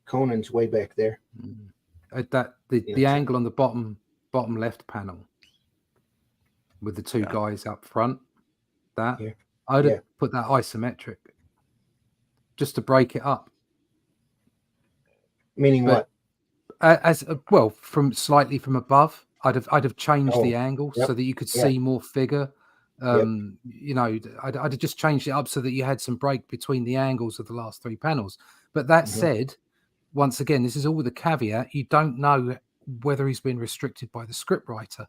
Conan's way back there. The angle on the bottom left panel with the two guys up front. I'd have put that isometric just to break it up. Meaning what? From slightly from above, I'd have changed the angle so that you could see more figure. I'd have just changed it up so that you had some break between the angles of the last three panels. But that said, once again, this is all with a caveat. You don't know whether he's been restricted by the scriptwriter.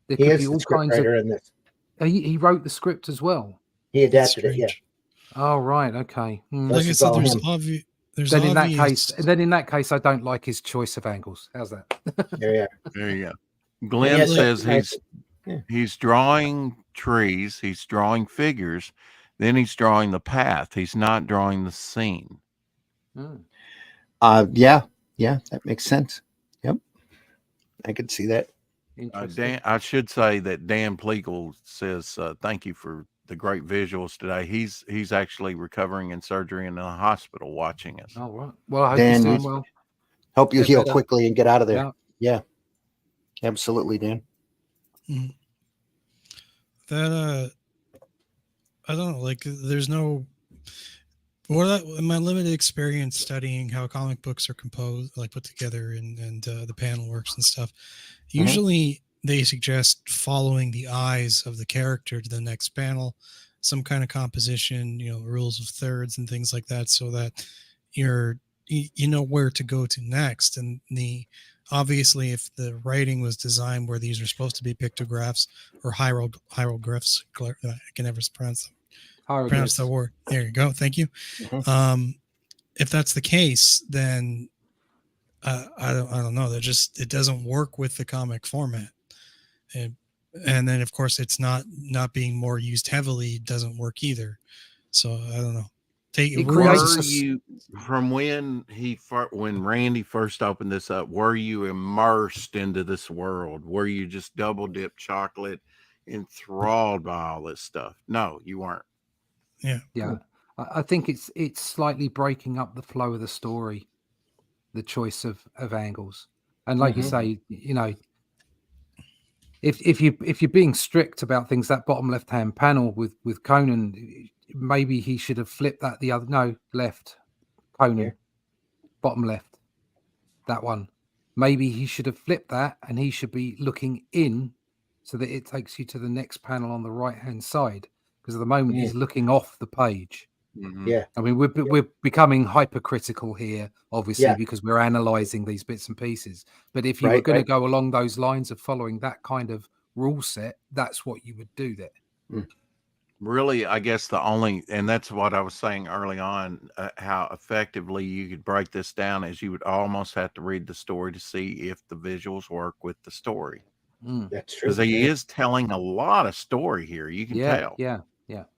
There he could is be all the kinds of. In this. He wrote the script as well. He adapted it. Yeah. Oh right, okay. Like I said, there's Then in obvious. that case, I don't like his choice of angles. How's that? There you are. There you go. Glenn Yes, says nice. he's drawing trees, he's drawing figures, then he's drawing the path. He's not drawing the scene. Yeah, that makes sense. Yep, I could see that. Interesting. I should say that Dan Pleagle says thank you for the great visuals today. He's actually recovering in surgery in the hospital watching us. All right. Well, I hope Dan, he's doing well. Hope you Get heal better. quickly and get out of there. Yeah. Yeah, absolutely, Dan. That I don't know, like there's no in my limited experience studying how comic books are composed, like put together and the panel works and stuff, usually they suggest following the eyes of the character to the next panel, some kind of composition, rules of thirds and things like that, so that you know where to go to next. And obviously if the writing was designed where these are supposed to be pictographs or hieroglyphs, I can never pronounce the word. There you go. Thank you. If that's the case, then I don't know. It doesn't work with the comic format. And then of course it's not being more used heavily doesn't work either. So I don't know. From when Randy first opened this up, were you immersed into this world? Were you just double dip chocolate, enthralled by all this stuff? No, you weren't. Yeah. I think it's slightly breaking up the flow of the story, the choice of angles, and like you say, if you're being strict about things, that bottom left hand panel with Conan, maybe he should have flipped that left Conan, bottom left, that one. Maybe he should have flipped that, and he should be looking in so that it takes you to the next panel on the right hand side. Because at the moment he's looking off the page. Yeah, I mean we're becoming hypercritical here, obviously, because we're analyzing these bits and pieces. But if you were going to go along those lines of following that kind of rule set, that's what you would do there. Really, I guess and that's what I was saying early on, how effectively you could break this down is you would almost have to read the story to see if the visuals work with the story. That's true. Because he is telling a lot of story here. You can tell. Yeah.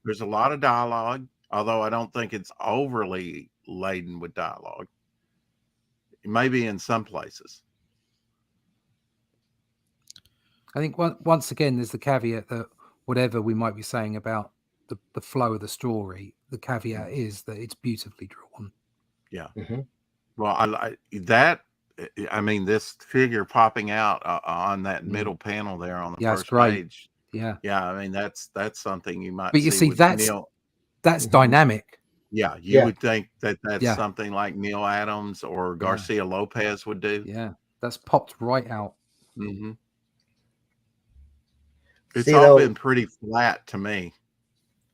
There's a lot of dialogue, although I don't think it's overly laden with dialogue. Maybe in some places. I think once again, there's the caveat that whatever we might be saying about the flow of the story, the caveat is that it's beautifully drawn. Yeah. Well, I like that. I mean, this figure popping out on that middle panel there on the first page. Yeah. I mean, that's something you might. But you see, that's dynamic. Yeah, you would think that's something like Neil Adams or Garcia Lopez would do. Yeah, that's popped right out. It's all been pretty flat to me.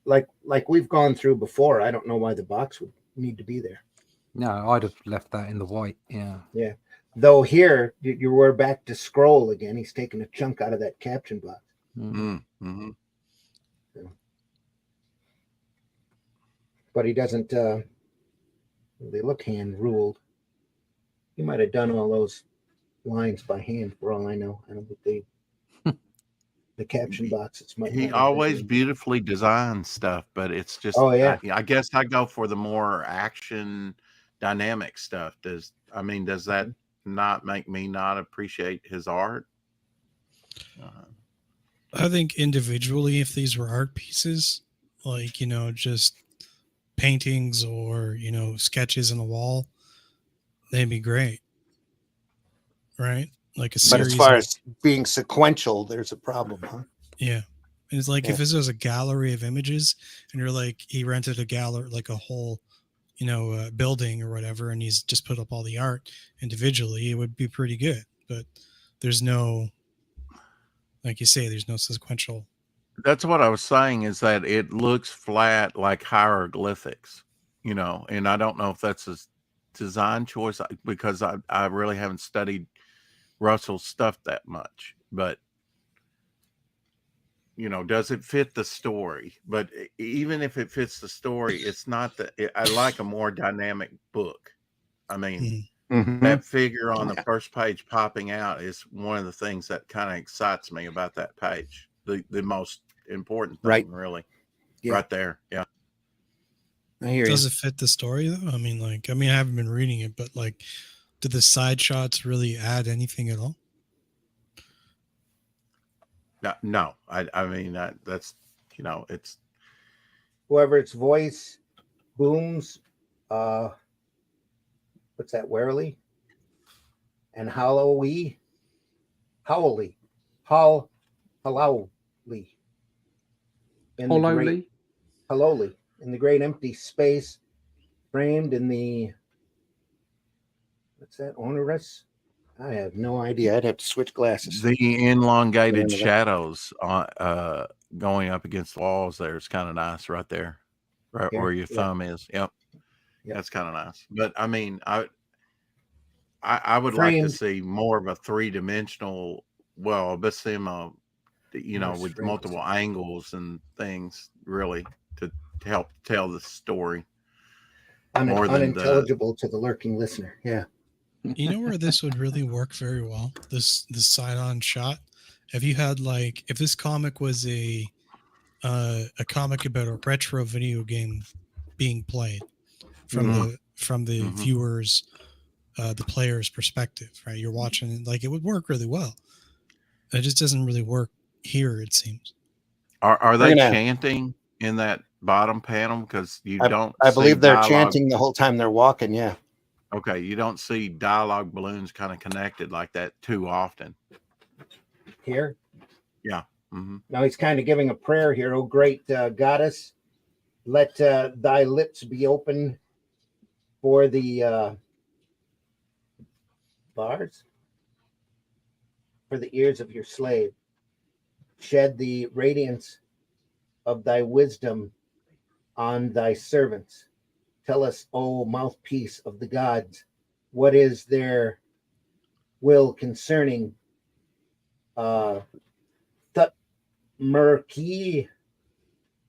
Like we've gone through before. I don't know why the box would need to be there. No, I'd have left that in the white. Yeah. Though here you were back to scroll again. He's taking a chunk out of that caption box. But he doesn't. They look hand ruled. He might have done all those lines by hand, for all I know. I don't think the caption boxes. He always beautifully designs stuff, but it's just. I guess I go for the more action, dynamic stuff. Does that not make me not appreciate his art? I think individually, if these were art pieces, like just paintings or sketches on a wall, they'd be great, right? Like a series. But as far as being sequential, there's a problem, huh? Yeah, it's like if this was a gallery of images, and you're like, he rented a gallery, like a whole, building or whatever, and he's just put up all the art individually, it would be pretty good. But there's no, like you say, there's no sequential. That's what I was saying, is that it looks flat like hieroglyphics, and I don't know if that's a design choice because I really haven't studied Russell's stuff that much, but does it fit the story? But even if it fits the story, it's not I like a more dynamic book. I mean, Mhm. that figure on the first page popping out is one of the things that kind of excites me about that page. The most important thing, Right. really, Yeah. right there. Yeah. I hear Does you. it fit the story though? I mean, I haven't been reading it, but like, did the side shots really add anything at all? No. I mean, that's it's Whoever its voice booms, what's that? Warily and Hallowly, Howley, Hallowly in the great Hallowly in the great empty space, framed in the what's that? Onerous? I have no idea. I'd have to switch glasses. the elongated Yeah. shadows on going up against the walls. There is kind of nice right there, right Here? where your Yeah. thumb is. Yep. Yep. That's kind of nice. But I mean, I would like to Framed. see more of a three-dimensional, well, Basima, Nice with frames. multiple angles and things, really, to help tell the story more than Unintelligible to the lurking listener. Yeah. You know where this would really work very well? This side-on shot. If you had if this comic was a comic about a retro video game being played from the viewers, the player's perspective, right? You're watching it, it would work really well. It just doesn't really work here, it seems. Are they chanting in that bottom panel? Because you don't. I see believe they're dialogue. chanting the whole time they're walking. Yeah. Okay, you don't see dialogue balloons kind of connected like that too often. Here. Yeah. Mm-hmm. Now he's kind of giving a prayer here. Oh, great goddess, let thy lips be open for the bars, for the ears of your slave. Shed the radiance of thy wisdom on thy servants. Tell us, O mouthpiece of the gods, what is their will concerning Thutmurkey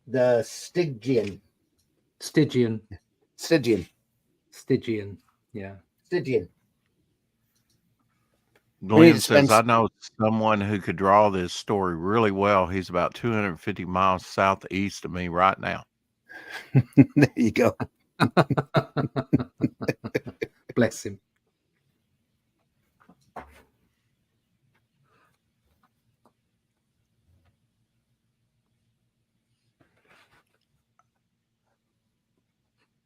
the Stygian. Yeah. Stygian. Glenn says, I know someone who could draw this story really well. He's about 250 miles southeast of me right now. There you go. Bless him.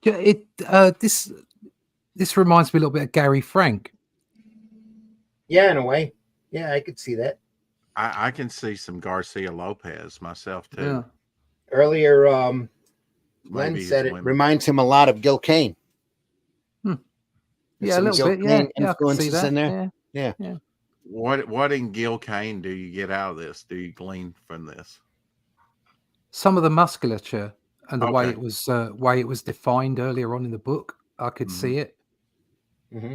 Yeah, this reminds me a little bit of Gary Frank. Yeah, in a way. Yeah, I could see that. I can see some Garcia Lopez myself too. Yeah. Earlier, Glenn said it reminds him a lot of Gil Kane. Yeah, a little bit. Yeah, influences I can see that. in there. Yeah. What in Gil Kane do you get out of this? Do you glean from this? Some of the musculature and the way it was defined earlier on in the book, I could see it. Mm-hmm.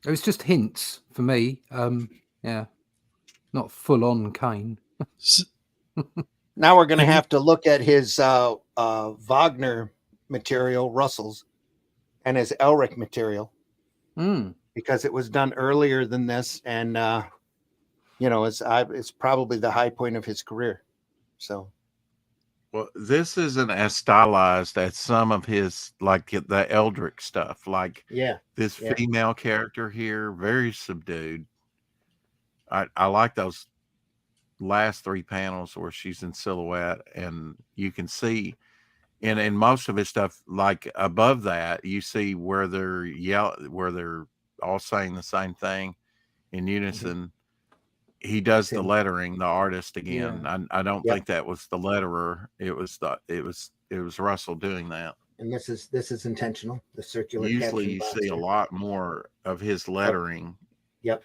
It was just hints for me. Yeah, not full on Kane. Now we're going to have to look at his Wagner material, Russell's, and his Elric material, because it was done earlier than this, and it's probably the high point of his career. So, well, this isn't as stylized as some of his, like the Eldrick stuff. Like, this female character here, very subdued. I like those last three panels where she's in silhouette, and you can see in most of his stuff, like above that, you see where they're all saying the same thing in unison. He does the lettering, the artist again. Yeah. I don't think that was the letterer. It was Russell doing that. And this is intentional. The circular. Usually, you see a lot more of his lettering. Yep.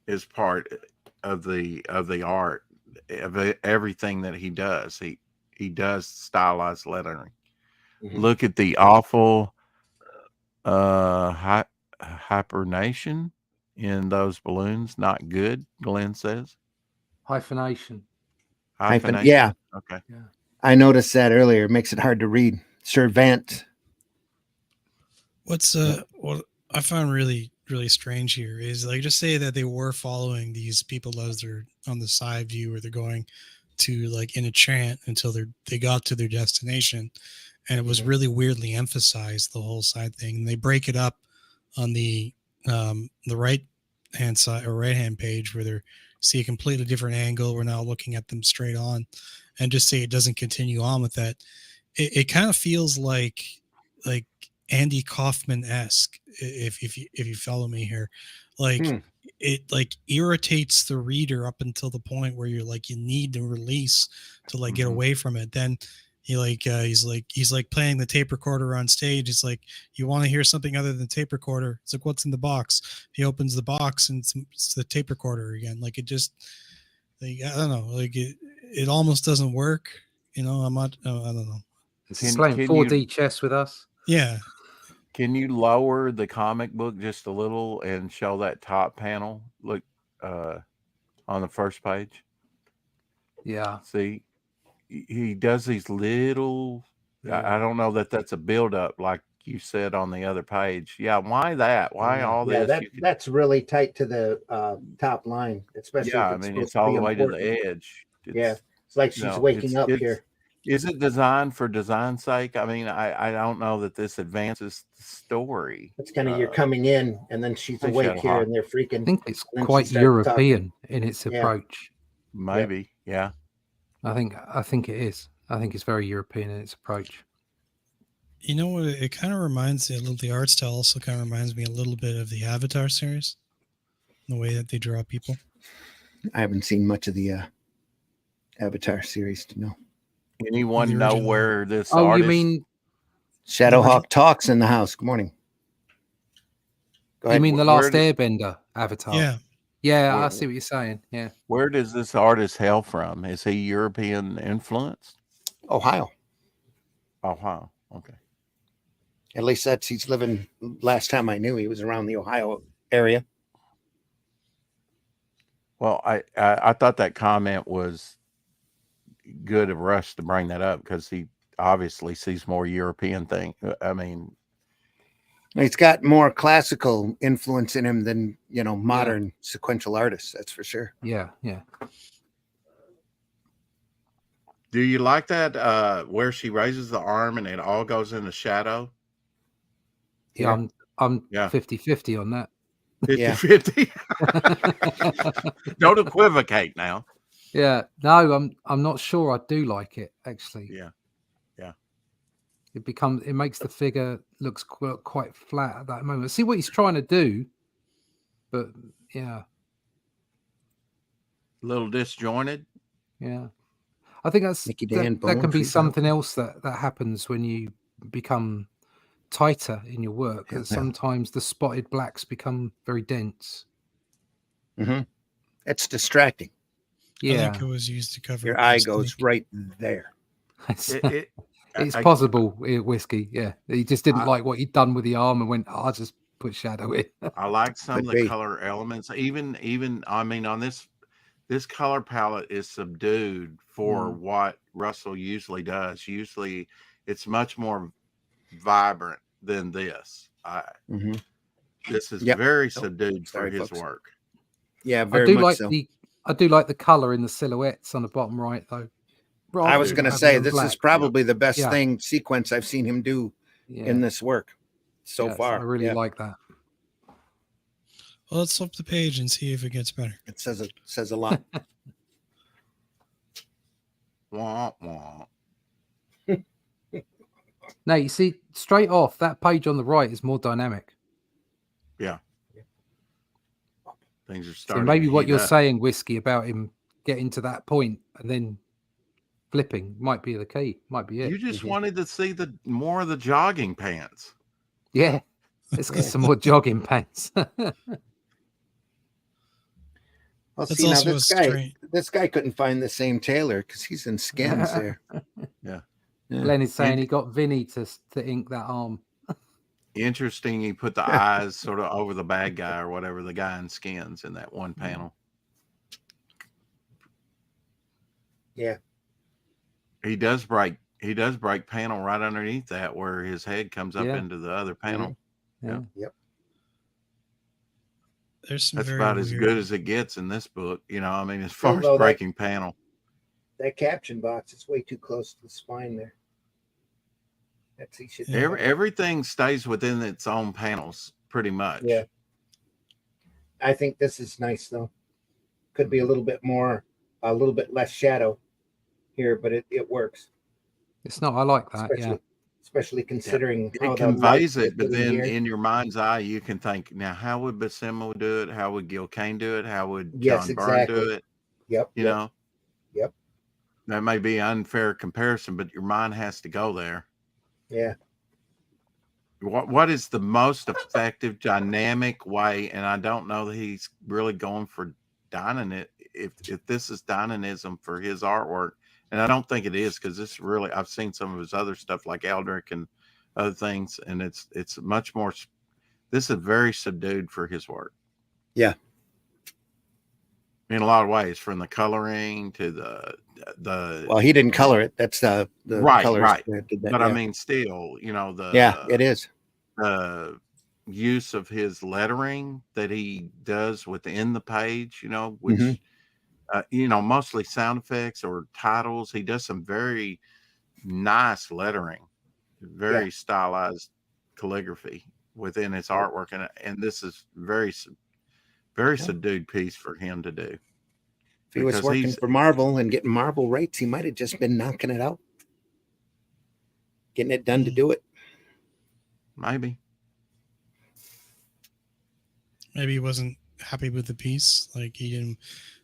Is part of the art of everything that he does. He does stylized lettering. Look at the awful hibernation. in those balloons not good, Glenn says? Hyphenation. Hyphenation? Yeah, Okay. Yeah. I noticed that earlier. It makes it hard to read. Servant. What's what I found really strange here is, like, just say that they were following these people as they're on the side view, or they're going to, like, in a chant until they got to their destination, and it was really weirdly emphasized, the whole side thing. And they break it up on the right hand side, or right hand page, where they see a completely different angle. We're now looking at them straight on, and just say it doesn't continue on with that. It kind of feels like Andy Kaufman-esque, if you follow me here. Like, it like irritates the reader up until the point where you're like, you need to release to like get away from it. Then he's like playing the tape recorder on stage. It's like, you want to hear something other than tape recorder. It's like, what's in the box? He opens the box and it's the tape recorder again. Like, it just, like, I don't know, like it almost doesn't work. You know, I don't know. It's playing 4D chess with us. Yeah. Can you lower the comic book just a little and show that top panel? Look on the first page. Yeah. See, he does these little. Yeah. I don't know that that's a build-up like you said on the other page. Yeah, why that? Why all Yeah, this? that's really tight to the top line, especially. Yeah, I mean, it's all the way to the edge. Yeah, it's like she's waking up here. Is it designed for design's sake? I mean, I don't know that this advances the story. It's kind of, you're coming in, and then she's awake here, and they're freaking. I think it's quite European in its approach. Maybe, yeah. I think it is. I think it's very European in its approach. You know what? It kind of reminds me a little. The art style also kind of reminds me a little bit of the Avatar series, the way that they draw people. I haven't seen much of the Avatar series to know. Anyone know where this artist... artist... you mean... Shadowhawk Talks in the house. Good morning. Go ahead. You mean the Last Airbender Avatar? Yeah. Yeah, I see what you're saying. Yeah. Where does this artist hail from? Is he European influenced? Ohio. Ohio. Okay. At least he's living. Last time I knew, he was around the Ohio area. Well, I thought that comment was good of Russ to bring that up, because he obviously sees more European thing. I mean, he's got more classical influence in him than, modern sequential artists. That's for sure. Yeah. Yeah. Do you like that where she raises the arm and it all goes into shadow? Yeah, I'm 50-50 on that. 50-50. Don't equivocate now. Yeah, no, I'm not sure. I do like it, actually. Yeah. It makes the figure looks quite flat at that moment. See what he's trying to do, but yeah, a little disjointed. Yeah, I think that can be something else that happens when you become tighter in your work. That sometimes the spotted blacks become very dense. Mm-hmm. It's distracting. Yeah, I think it was used to cover. Your eye goes right there. It's possible, Whiskey. Yeah, he just didn't like what he'd done with the arm and went, "I'll just put shadow in." I like some of the color elements. Even I mean, on this color palette is subdued for what Russell usually does. Usually, it's much more vibrant than this. This is very subdued for his work. Yeah, very much so. I do like the color in the silhouettes on the bottom right, though. I was going to say, this is probably the best sequence I've seen him do in this work so far. I really like that. Well, let's flip the page and see if it gets better. It says a lot. Wah, wah. Now, you see, straight off, that page on the right is more dynamic. Yeah. Things are starting. So maybe what you're saying, Whiskey, about him getting to that point and then flipping might be the key. Might be it. You just wanted to see more of the jogging pants. Yeah. Let's get some more jogging pants. Well, see, now this guy couldn't find the same tailor because he's in skins there. Yeah. Glenn is saying he got Vinny to ink that arm. interesting. He put the eyes sort of over the bad guy or whatever, the guy in skins in that one panel. Yeah. He does break panel right underneath that where his head comes up Yeah. into the other panel. Yeah. Yep. There's some That's very about as weird- good as it gets in this book. You know, I mean, as far Although as breaking panel. That caption box is way too close to the spine there. That's he should. Everything stays within its own panels pretty much. Yeah. I think this is nice though. Could be a little bit less shadow here, but it works. It's not. I like that. Especially considering how It the light conveys it, is but in then here. in your mind's eye, you can think, now, how would Buscema do it? How would Gil Kane do it? How would Yes, John Byrne do exactly. it? Yep. You know? Yep. That may be an unfair comparison, but your mind has to go there. Yeah. What is the most effective, dynamic way? And I don't know that he's really going for if this is dynamism for his artwork, and I don't think it is, because this really, I've seen some of his other stuff like Eldrick and other things, and it's much more. This is very subdued for his work. Yeah. In a lot of ways, from the coloring to the. Well, he didn't color it. That's the colors right. that did that, But yeah. I mean, still, you know, it is. The use of his lettering that he does within the page, you know, which you know, mostly sound effects or titles. He does some very nice lettering, very stylized calligraphy within his artwork, and this is very subdued piece for him to do. If he was working for Marvel and getting Marvel rates, he might have just been knocking it out, getting it done to do it. Maybe he wasn't happy with the piece. Like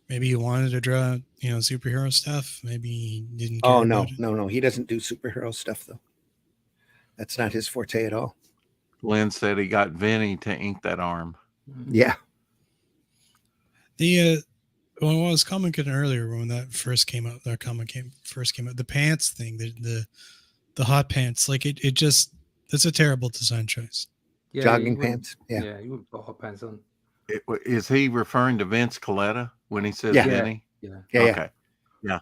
maybe he wanted to draw, superhero stuff. Maybe he didn't care. Oh, no. He doesn't do superhero stuff though. That's not his forte at all. Glenn said he got Vinny to ink that arm. Yeah. When I was commenting earlier, when that first came out, the pants thing, the hot pants, like it just, that's a terrible design choice. Yeah, jogging pants. Yeah. Yeah, you wouldn't put hot pants on. Is he referring to Vince Coletta when he says Vinny? Yeah. Okay. Yeah.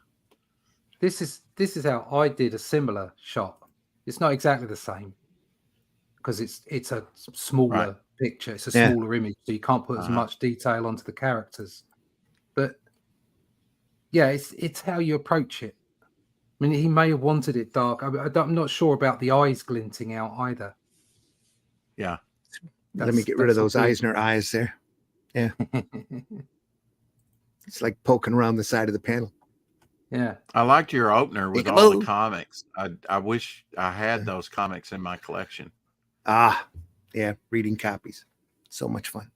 This is how I did a similar shot. It's not exactly the same because it's a smaller picture. It's a smaller image, so you can't put as much detail onto the characters. But yeah, it's how you approach it. I mean, he may have wanted it dark. I'm not sure about the eyes glinting out either. Yeah. Let me get rid of those Eisner eyes there. Yeah. It's like poking around the side of the panel. Yeah. I liked your opener with all the comics. I wish I had those comics in my collection. Yeah. Reading copies. So much fun.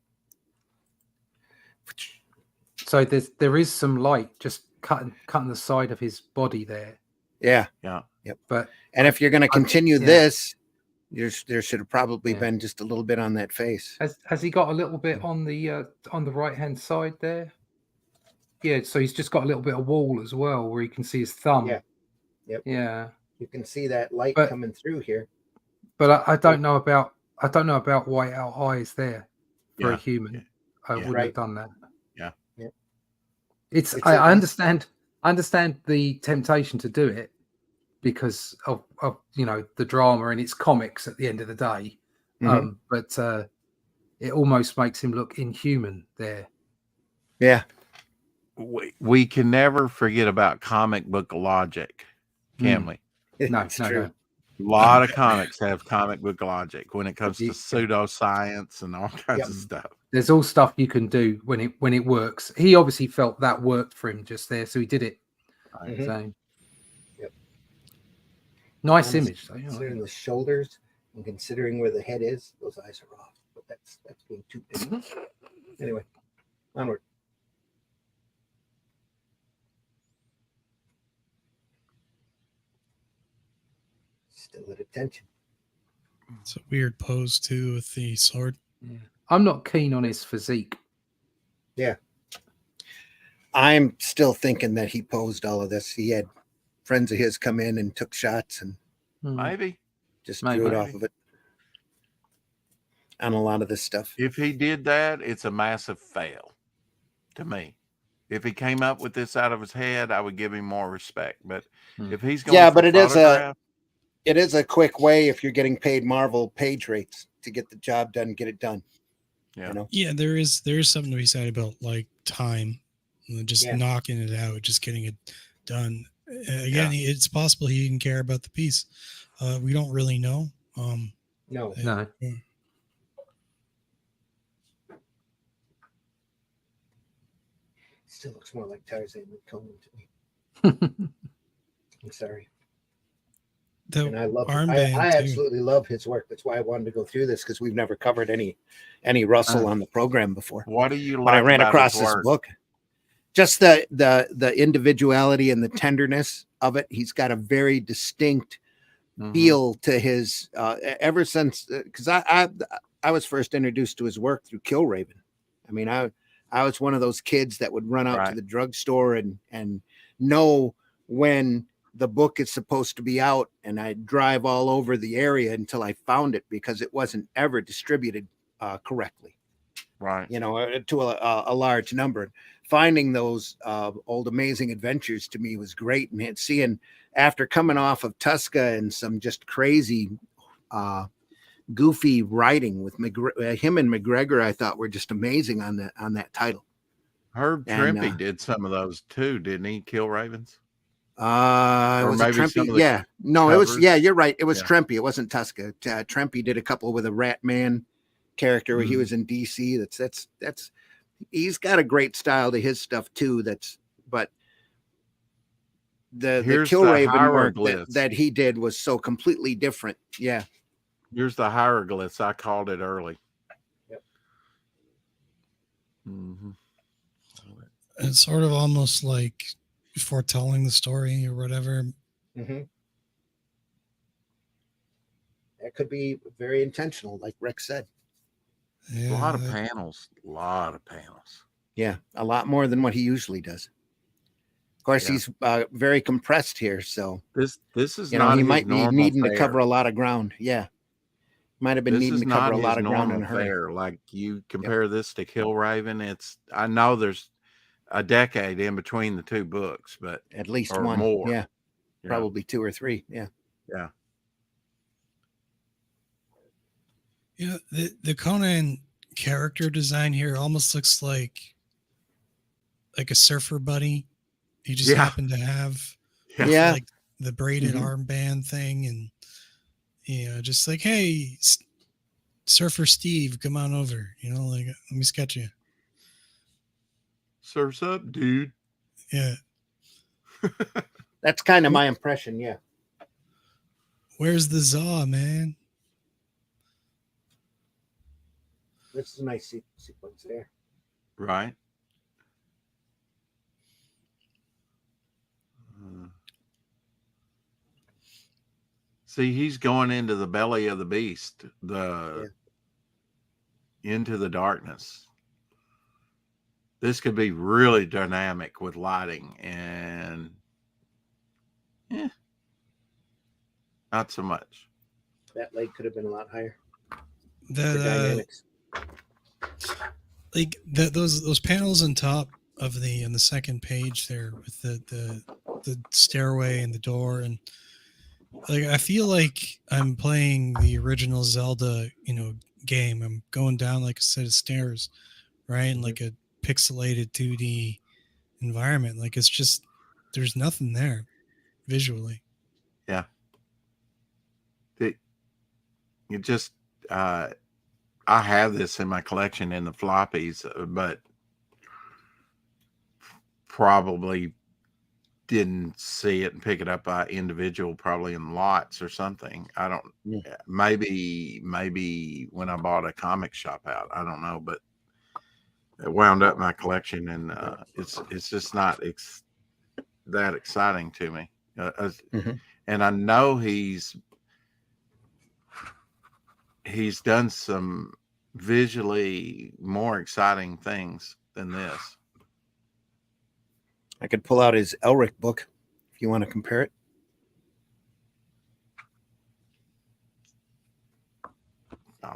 So there is some light just cutting the side of his body there. Yeah. Yeah. Yep. And if you're going to continue this, there should have probably been just a little bit on that face. Has he got a little bit on the right hand side there? Yeah, so he's just got a little bit of wall as well where you can see his thumb. Yeah. Yep. Yeah. You can see that light coming through here. But I don't know about white out eyes there for a human. I wouldn't have done that. Yeah. Yeah. I understand the temptation to do it because of the drama and it's comics at the end of the day. But it almost makes him look inhuman there. Yeah. We can never forget about comic book logic, can we? No. A lot of comics have comic book logic when it comes to pseudoscience and all kinds of stuff. There's all stuff you can do when it works. He obviously felt that worked for him just there, so he did it. So, nice image. Considering the shoulders and considering where the head is, those eyes are off. But that's being too big. Anyway, onward. Still at attention. It's a weird pose too with the sword. Yeah. I'm not keen on his physique. Yeah. I'm still thinking that he posed all of this. He had friends of his come in and took shots and maybe just drew it off of it. on a lot of this stuff. If he did that, it's a massive fail to me. If he came up with this out of his head, I would give him more respect. But if he's going for but it is photograph, a quick way if you're getting paid Marvel page rates to get the job done, get it done. Yeah. You know? Yeah, there is something to be said about like time, just knocking it out, just getting it done. Again, it's possible he didn't care about the piece. We don't really know. No. Still looks more like Tarzan than Conan to me. I'm sorry. And I love I absolutely love his work. That's why I wanted to go through this, because we've never covered any Russell on the program before. What do you like? When I ran about across his this work? book, just the individuality and the tenderness of it. He's got a very distinct feel to his ever since, because I was first introduced to his work through Killraven. I mean, I was one of those kids that would run out to the drugstore and know when the book is supposed to be out, and I'd drive all over the area until I found it, because it wasn't ever distributed correctly. Right. You know, to a large number. Finding those old Amazing Adventures to me was great. And seeing, after coming off of Tuska and some just crazy, goofy writing with him and McGregor, I thought were just amazing on that title. Herb Trimpe did some of those too, didn't he? Kill Ravens. Or was it Trimpe? Yeah. No, covers? It was. Yeah, you're right. It was Trimpe. It wasn't Tuska. Trimpe did a couple with a Rat Man character where he was in DC. That's. He's got a great style to his stuff too. But the Killraven work that he did was so completely different. Yeah. Here's the hieroglyphs. I called it early. Yep. It's sort of almost like foretelling the story or whatever. That could be very intentional, like Rex said. A Yeah, lot of panels. Yeah, a lot more than what he usually does. Of course, he's very compressed here, so this is he not might be needing to cover a lot of ground. Yeah, might have been needing to cover a lot of ground in a hurry. Like you compare this to Killraven, I know there's a decade in between the two books, but at least or one more. Yeah, probably 2 or 3. Yeah. Yeah, the Conan character design here almost looks like a surfer buddy. He just happened to have like the braided armband thing, and just like, hey, Surfer Steve, come on over. Like, let me sketch you. Surf's up, dude. Yeah. That's kind of my impression. Yeah. Where's the Zaw, man? This is a nice sequence there. Right. See, he's going into the belly of the beast, into the darkness. This could be really dynamic with lighting, and not so much. That leg could have been a lot higher. Dynamics. Like those panels on top of on the second page there with the stairway and the door, and like I feel like I'm playing the original Zelda, game. I'm going down like a set of stairs, right? And like a pixelated 2D environment. Like it's just there's nothing there visually. Yeah. It just I have this in my collection in the floppies, but probably didn't see it and pick it up by individual, probably in lots or something. I don't. Maybe when I bought a comic shop out, I don't know, but it wound up my collection, and it's just not that exciting to me. And I know he's done some visually more exciting things than this. I could pull out his Elric book if you want to compare it.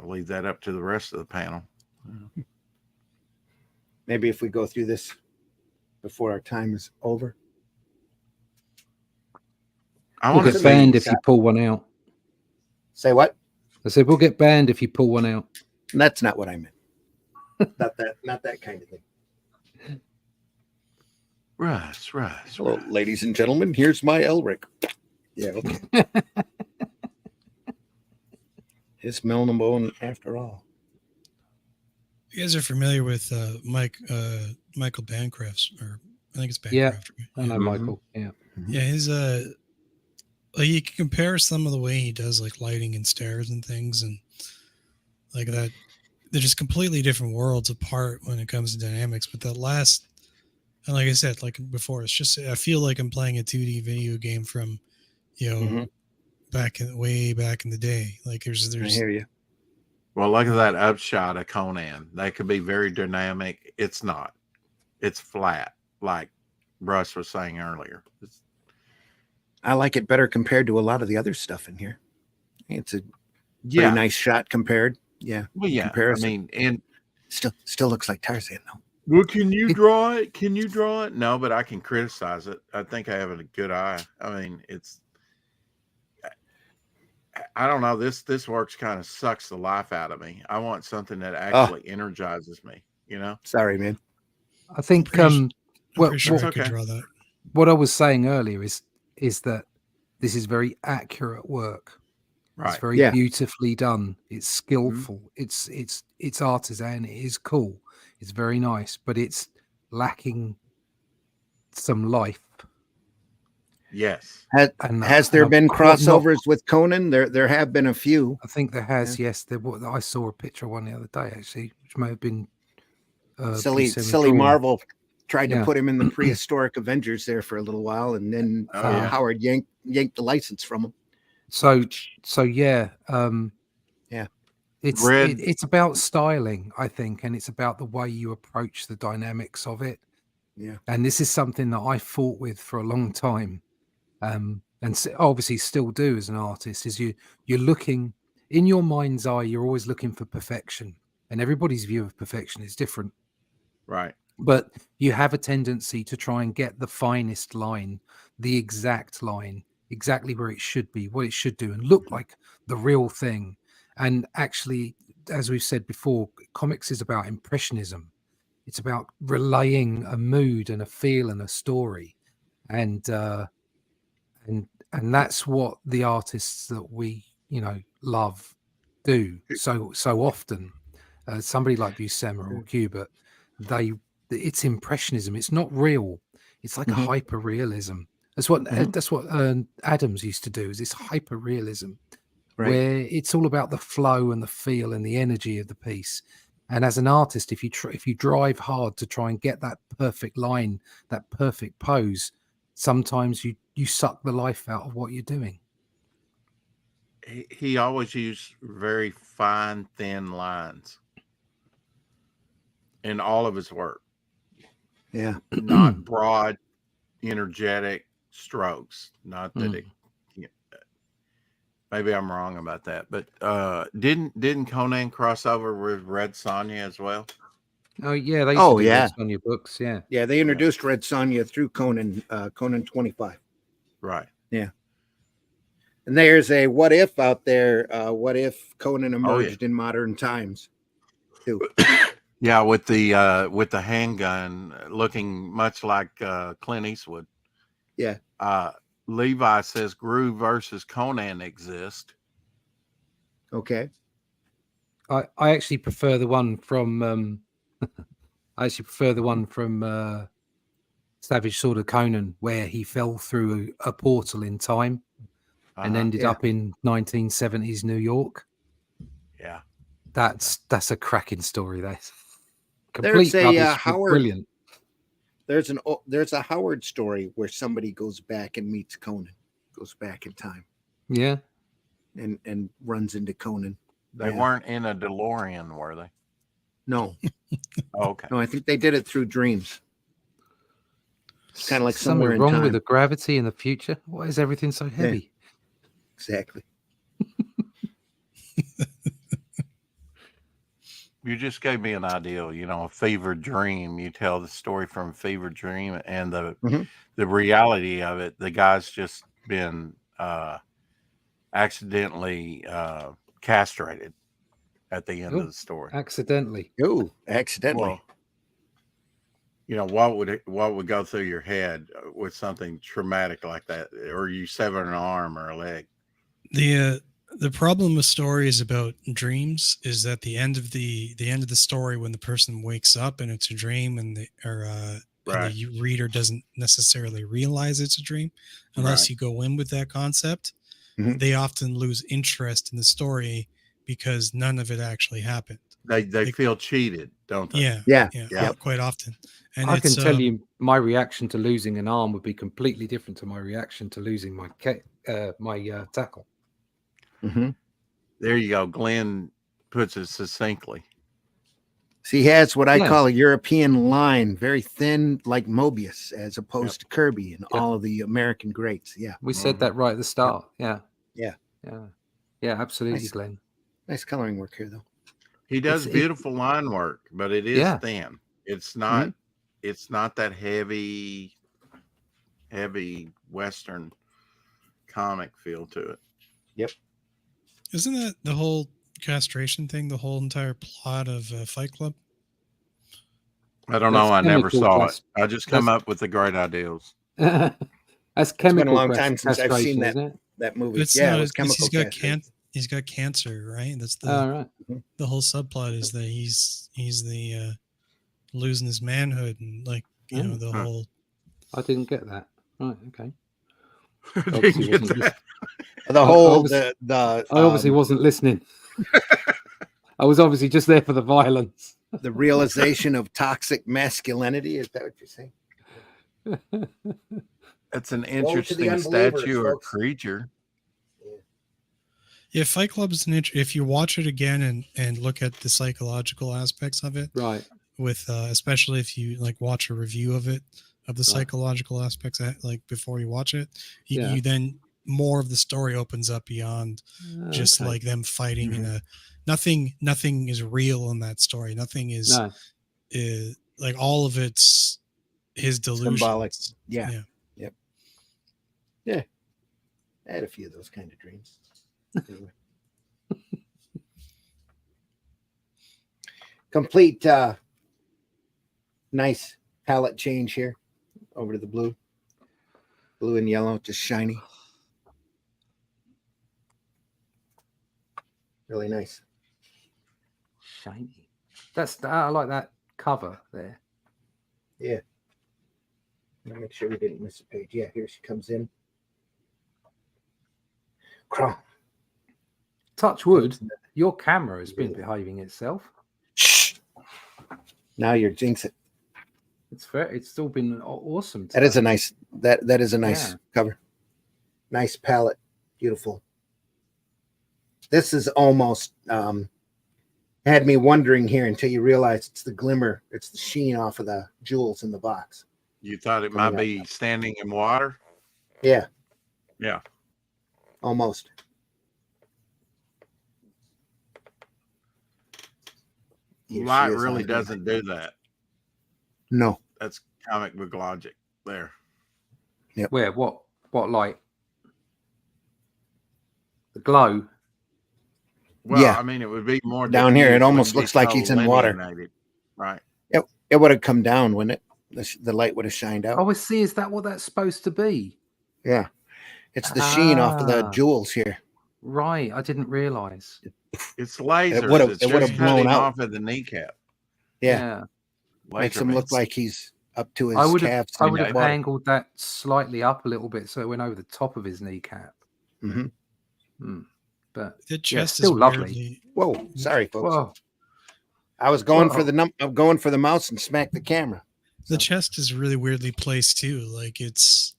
I'll leave that up to the rest of the panel. Maybe if we go through this before our time is over. I We'll want to get see. banned if you pull one out. Say what? I said we'll get banned if you pull one out. That's not what I meant. Not that kind of thing. Russ. Hello, ladies and gentlemen. Here's my Elric. Yeah, okay. It's Melnabone after all. You guys are familiar with Michael Bancroft's, or I think it's Yeah. Bancroft. I know, Michael. Yeah. Yeah, his like you can compare some of the way he does like lighting and stairs and things, and like that. They're just completely different worlds apart when it comes to dynamics. But that last, and like I said, like before, it's just I feel like I'm playing a 2D video game from, way back in the day. Like I there's hear you. Well, look at that upshot of Conan. That could be very dynamic. It's not. It's flat, like Russ was saying earlier. I like it better compared to a lot of the other stuff in here. It's a pretty nice shot compared. Yeah. Well, yeah. Comparison. I mean, and still looks like Tarzan though. well, can you draw it? Can you draw it? No, but I can criticize it. I think I have a good eye. I mean, I don't know. This works kind of sucks the life out of me. I want something that actually energizes me. Sorry, man. I think I'm pretty sure I okay. could draw that. what I was saying earlier is that this is very accurate work. Right. It's very beautifully done. It's skillful. It's artisan. It is cool. It's very nice, but it's lacking some life. Yes. Has there been crossovers with Conan? There have been a few. I think there has. Yes, I saw a picture of one the other day actually, which may have been silly Marvel tried to put him in the prehistoric Avengers there for a little while, and then Howard yanked the license from him. So yeah. It's about styling, I think, and it's about the way you approach the dynamics of it. Yeah. And this is something that I fought with for a long time. And obviously still do as an artist, is you're looking in your mind's eye, you're always looking for perfection, and everybody's view of perfection is different. Right. But you have a tendency to try and get the finest line, the exact line, exactly where it should be, what it should do, and look like the real thing. And actually, as we've said before, comics is about impressionism. It's about relaying a mood and a feel and a story. And that's what the artists that we, love do so often. Somebody like Buscema or Kubert, it's impressionism. It's not real. It's like a hyper realism. That's what Adams used to do. Is this hyper realism, where it's all about the flow and the feel and the energy of the piece. And as an artist, if you drive hard to try and get that perfect line, that perfect pose, sometimes you suck the life out of what you're doing. He always used very fine, thin lines in all of his work. Yeah. Not broad, energetic strokes. Not that maybe I'm wrong about that, but didn't Conan cross over with Red Sonja as well? Oh yeah, they used to do Red Sonja books. Yeah, they introduced Red Sonja through Conan 25. Right. Yeah. And there's a what if out there. What if Conan emerged in modern times? Too. Yeah, with the handgun, looking much like Clint Eastwood. Yeah. Levi says Gru versus Conan exist. Okay. I actually prefer the one from Savage Sword of Conan, where he fell through a portal in time and ended up in 1970s New York. Yeah. That's a cracking story. That's complete Howard, brilliant. There's a Howard story where somebody goes back and meets Conan, goes back in time. Yeah. And runs into Conan. They weren't in a DeLorean, were they? No. Okay. No, I think they did it through dreams. It's kind of like somewhere wrong in time. with the gravity in the future. Why is everything so heavy? Yeah. Exactly. You just gave me an idea, a fever dream. You tell the story from a fever dream, and Mhm. the reality of it, the guy's just been accidentally castrated at the end of Oh, the story. accidentally. Ooh, accidentally. Well, what would go through your head with something traumatic like that, or you sever an arm or a leg? The problem with stories about dreams is that the end of the story, when the person wakes up and it's a dream, and and Right, the reader doesn't necessarily realize it's a dream, unless right. you go in with that concept, Mhm. they often lose interest in the story because none of it actually happened. They Like, feel cheated, don't they? yeah, Yeah. yeah, Yeah. quite often, and I can it's tell you my reaction to losing an arm would be completely different to my reaction to losing my tackle. Mhm. There you go. Glenn puts it succinctly. So he has what I Yeah. call a European line, very thin, like Mobius, as opposed to Kirby and all of the American greats. Yeah. We said that right at the start. Yeah. Yeah. Yeah. Yeah, absolutely, Nice. Glenn. Nice coloring work here, though. He does It, beautiful line work, but it is yeah. thin. It's Mm-hmm. not. It's not that heavy Western comic feel to it. Yep. isn't that the whole castration thing, the whole entire plot of Fight Club? I don't That's know. I never chemical saw cast- it. I just come up with the great ideas. That's It's been a chemical long time since I've seen castration, that isn't it? that movie. It's Yeah, not. it was It's chemical he's got cancer, right? That's the All right. the whole subplot is that he's the losing his manhood, and like the Huh. whole. I didn't get that. Right. Okay. Didn't Obviously get wasn't that. The whole obviously- the I obviously wasn't listening. I was obviously just there for the violence. the realization of toxic masculinity. Is that what you're saying? That's an to the interesting unbelievers, statue or folks. creature. Yeah, Fight Club is if you watch it again and look at the psychological aspects of it, Right. with especially if you like watch a review of it, of the Right. psychological aspects, like before you watch it, Yeah. you then more of the story opens up beyond just Okay. like them fighting in a nothing is real in that story. Nothing is No. like all of it's his delusions. Symbolic. Yeah. Yeah. Yep. Yeah. I had a few of those kind of dreams. Anyway. Complete nice palette change here over to the blue. Blue and yellow, just shiny. Really nice. Shiny. I like that cover there. Yeah. Let me make sure we didn't miss a page. Yeah, here she comes in. Crawl. Touch wood. Your camera has been behaving itself. Shh. Now you're jinxing. It's fair. It's still been awesome. That is a nice that is a nice Yeah. cover. Nice palette. Beautiful. This is almost had me wondering here until you realize it's the glimmer, it's the sheen off of the jewels in the box. You thought it might be standing in water? Yeah. Yeah. Almost. Here she Light is really on- doesn't do that. No. That's comic book logic there. Where? What light? The glow. Well, Yeah. I mean, it would be more Down here, it diffuse, almost wouldn't be looks like so he's in water. illuminated. Right. It would have come down, wouldn't it? The light would have shined out. Oh, I see. Is that what that's supposed to be? Yeah. It's the sheen off of the Ah. jewels here. Right. I didn't realize. It's lasers. would've- It's it would've just blown cutting out. off of the kneecap. Yeah. Makes Laser him look beams. like he's up to his I would have. calves. I in would the have water. angled that slightly up a little bit so it went over the top of his kneecap. Mhm. But The chest still is lovely. weirdly. Whoa, sorry, folks. well, I was going Whoa. for I'm going for the mouse and smacked the camera. The So, chest is really weirdly placed too. Like it's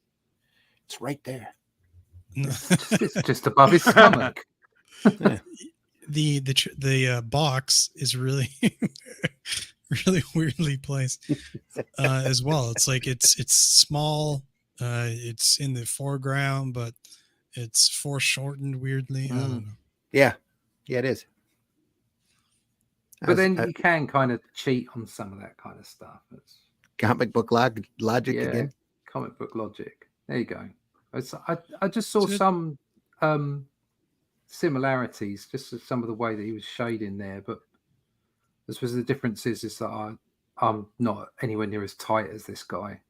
it's right there. it's just above his stomach. the box is really really weirdly placed as well. It's like it's small. It's in the foreground, but it's foreshortened weirdly. I don't know. Yeah. Yeah, it is. But then you can kind of cheat on some of that kind of stuff. It's, comic book logic yeah, again. comic book logic. There you go. I just saw So- some similarities, just with some of the way that he was shading there. But I suppose the difference is that I'm not anywhere near as tight as this guy.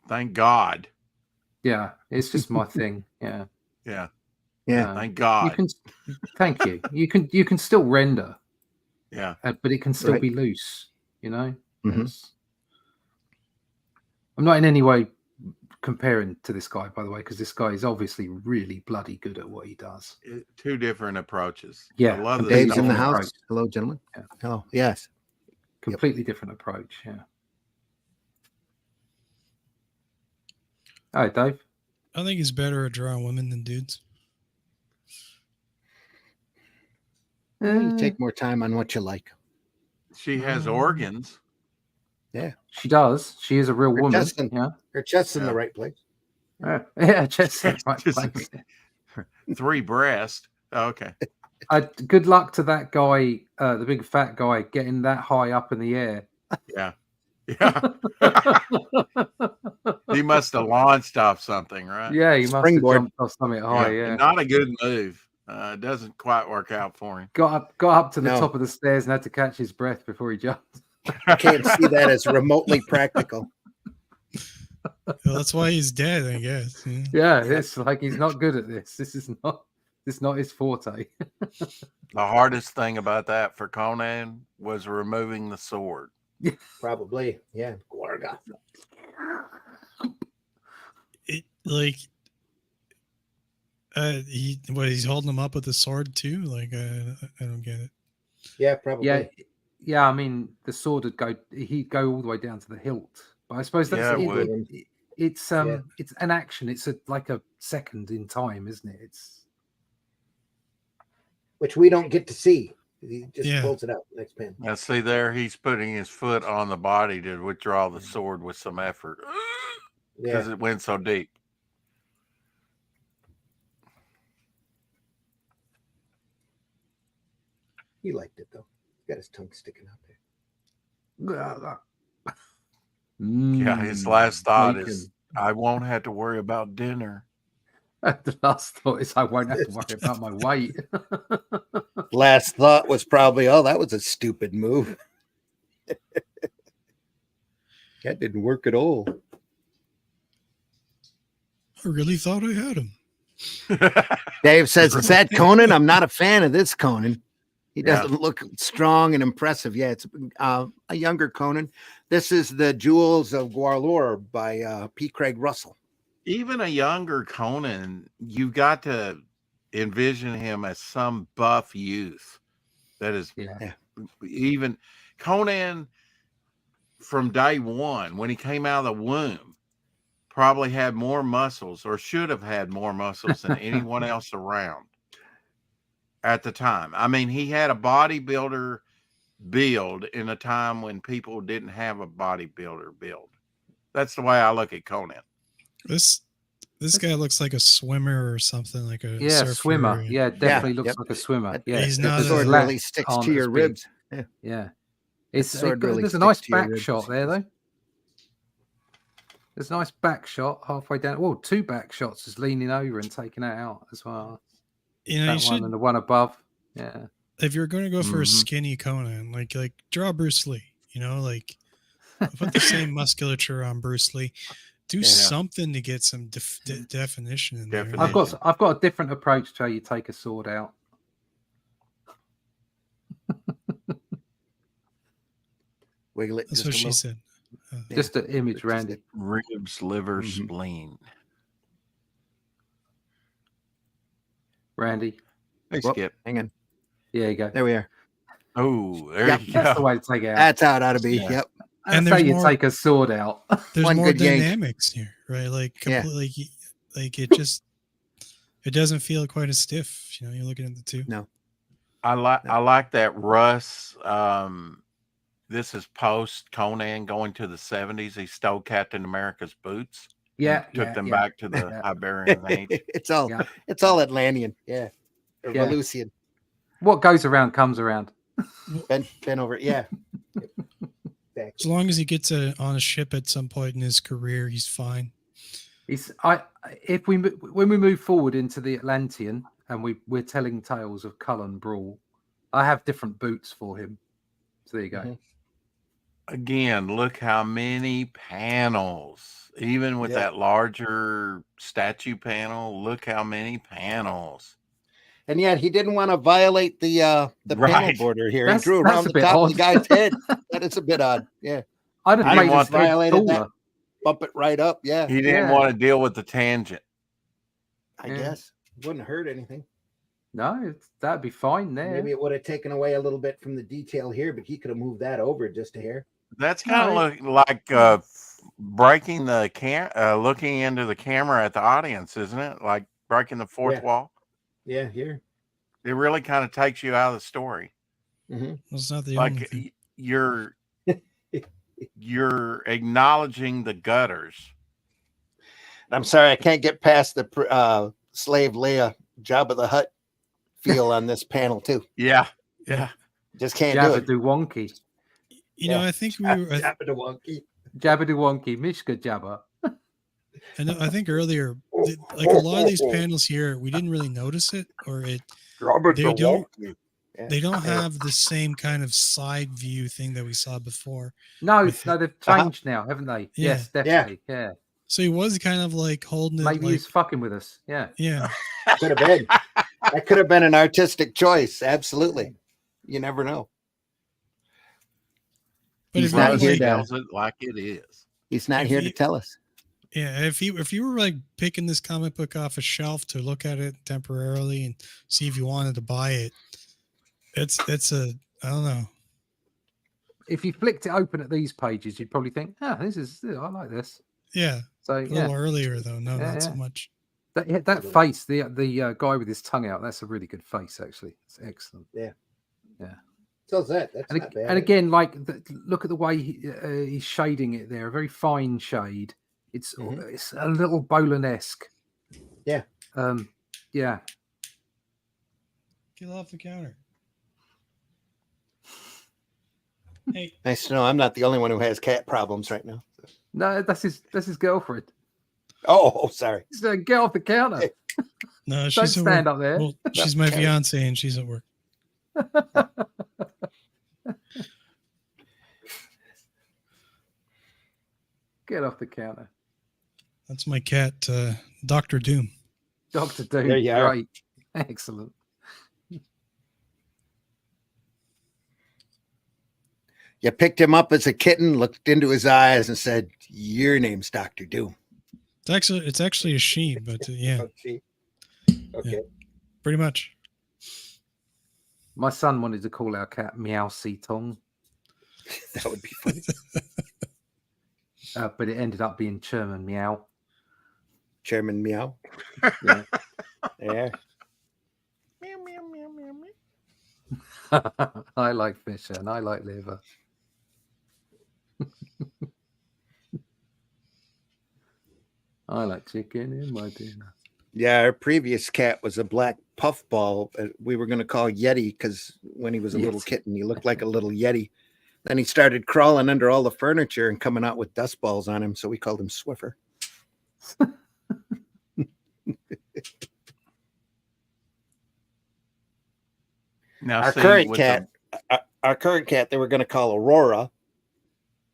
Thank God. Yeah, it's just my thing. Yeah, Yeah. Yeah. Thank you God. can. Thank you. You can still render, Yeah. but it can still Right. be loose. You know. Mhm. It's- I'm not in any way comparing to this guy, by the way, because this guy is obviously really bloody good at what he does. Two different approaches. Yeah, I love this completely Dave's in the stuff. different house. approach. Hello, gentlemen. Yeah. Hello. Yes. Completely different approach. Yeah. All right, Dave. I think he's better at drawing women than dudes. You take more time on what you like. She has organs. She does. She is a real Her woman. chest in- Yeah. Her chest's in Yeah. the right place. Yeah. Just in the right Just- place. 3 breasts. Okay. Good luck to that guy, the big fat guy, getting that high up in the air. Yeah. Yeah. He must have launched off something, right? Yeah, he must have Springboard. jumped off something high. Yeah. And not a good move. It doesn't quite work out for him. Got up to the No. top of the stairs and had to catch his breath before he jumped. Can't see that as remotely practical. Well, that's why he's dead, I guess. Yeah. Yeah, it's like he's not good at this. This is not his forte. The hardest thing about that for Conan was removing the sword. Probably. Yeah. Gorga. It like he's holding him up with a sword too. Like I don't get it. Yeah, probably. Yeah. I mean, the sword he'd go all the way down to the hilt. But I suppose that's Yeah, it would. it's Yeah. it's an action. It's like a second in time, isn't it? It's Which we don't get to see. He just Yeah. pulls it out. Next pan. Now, see there, he's putting his foot on the body to withdraw the sword with some effort because Yeah. it went so deep. He liked it though. He's got his tongue sticking out there. Yeah, his Mm, last thought bacon. is, I won't have to worry about dinner. The last thought is I won't have to worry about my weight. Last thought was probably, oh, that was a stupid move. That didn't work at all. I really thought I had him. Dave says, is that Conan? I'm not a fan of this Conan. He Yeah. doesn't look strong and impressive. Yeah, it's a younger Conan. This is the Jewels of Gwahlur by P. Craig Russell. Even a younger Conan, you got to envision him as some buff youth. That is Yeah. even Conan from day one, when he came out of the womb, probably had more muscles or should have had more muscles than anyone else around at the time. I mean, he had a bodybuilder build in a time when people didn't have a bodybuilder build. That's the way I look at Conan. This guy looks like a swimmer or something, like a Yeah, surfer. swimmer. Yeah, definitely looks yep. like a swimmer. That- Yeah, He's the not a- Sword lats really sticks aren't to your as big. ribs. Yeah, sword really there's a sticks nice to your back ribs. shot there though. There's a nice back shot halfway down. Well, 2 back shots, just leaning over and taking it out as well. You know, That you one should, and the one above. Yeah, if you're going to go for a Mhm. skinny Conan, like draw Bruce Lee. You know, like put the same musculature on Bruce Lee. Do Yeah. something to get some definition in there. Definition. I've got a different approach to how you take a sword out. Wiggle it That's just what a she little. said. Yeah. Just an image, Just Randy. Ribs, liver, Mhm. spleen. Randy, Hey, Whoop, Skip. hang on. there you go. There we are. Oh, there Yep, you That's the go. way to take it out. That's how it ought to be. Yeah. Yep. That's And how there's you more- take a sword out. There's One more good yank. dynamics here, right? Like Yeah. completely, like it just it doesn't feel quite as stiff. You know, you're looking at the two. No. I like that Russ. This is post Conan going to the 70s. He stole Captain America's boots. Yeah, Took yeah, them yeah. back to the Yeah. Iberian age. it's all Yeah. it's all Atlantean. Yeah. Or Yeah. Valusian. What goes around comes around. Ben over. Yeah. As long as he gets on a ship at some point in his career, he's fine. When we move forward into the Atlantean and we're telling tales of Cullen Brawl, I have different boots for him. So there you go. Mm-hmm. Again, look how many panels. Even with that larger statue panel, look how many panels. And yet he didn't want to violate the panel Right. border here. That's- He drew that's around a the bit top odd. of the guy's head. That is a bit odd. Yeah. I'd have I made didn't want his head violated that. taller. Bump it right up. Yeah. He didn't Yeah. want to deal with the tangent. I Yeah. guess. Wouldn't hurt anything. No, that'd be fine there. Maybe it would have taken away a little bit from the detail here, but he could have moved that over just a hair. That's kind of like breaking the looking into the camera at the audience, isn't it? Like breaking the fourth wall. Yeah, here. It really kind of takes you out of the story. Mm-hmm. Well, it's not the only Like thing. you're acknowledging the gutters. I'm sorry, I can't get past the slave Leia Jabba the Hutt feel on this panel too. Yeah. Just can't Jabba do do wonky. You know, I think we were. Jabba the wonky. Jabba do wonky. Mishka Jabba. I think earlier, like a lot of these panels here, we didn't really notice it, or they don't. They don't have the same kind of side view thing that we saw before. No, they've changed now, haven't they? Yeah. Yes, definitely. Yeah. So he was kind of like holding it. Maybe like, he's fucking with us. Yeah. Yeah. Could have been. That could have been an artistic choice. Absolutely. You never know. But He's if not you were here like, to- Tells it like it is. He's not If here you- to tell us. yeah, if you were like picking this comic book off a shelf to look at it temporarily and see if you wanted to buy it, it's I don't know. If you flicked it open at these pages, you'd probably think, I like this. Yeah. So A yeah, little earlier though. No, Yeah, not so yeah. much. that face, the guy with his tongue out, that's a really good face. Actually, it's excellent. So that's And, not bad. and again, look at the way he's shading it there. A very fine shade. It's it's a little Bolan-esque. Yeah. Yeah. Get off the counter. Hey, Nice to know I'm not the only one who has cat problems right now. No, that's his girlfriend. Oh, sorry. So get off the counter. Hey. no, Don't she's at stand work. up there. Well, she's my fiance and she's at work. Get off the counter. That's my cat, Dr. Doom. Dr. Doom. There you are. Great. Excellent. You picked him up as a kitten, looked into his eyes, and said, "Your name's Dr. Doom." It's actually a she, but yeah, Okay. Okay. pretty much. My son wanted to call our cat Meow Tong, That would be funny. but it ended up being Sherman Meow. Chairman Meow. Yeah. Yeah. Meow, meow, meow, meow, meow. I like fish and I like liver. I like chicken in my dinner. Yeah, our previous cat was a black puffball. We were going to call Yeti because when he was a little Yeti. kitten, he looked like a little Yeti. Then he started crawling under all the furniture and coming out with dust balls on him, so we called him Swiffer. Now, Our see, current with cat, our current cat, they were going to call Aurora,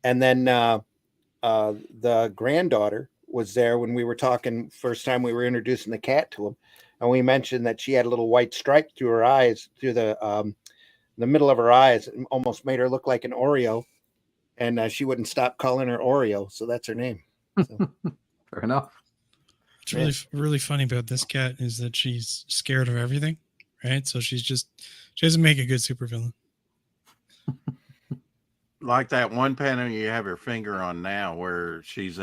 and then the granddaughter was there when we were talking first time we were introducing the cat to him, and we mentioned that she had a little white stripe through her eyes, through the middle of her eyes, it almost made her look like an Oreo, and she wouldn't stop calling her Oreo, so that's her name. So. Fair enough. What's really funny about this cat is that she's scared of everything, right? So she doesn't make a good supervillain. like that one panel you have your finger on now where she's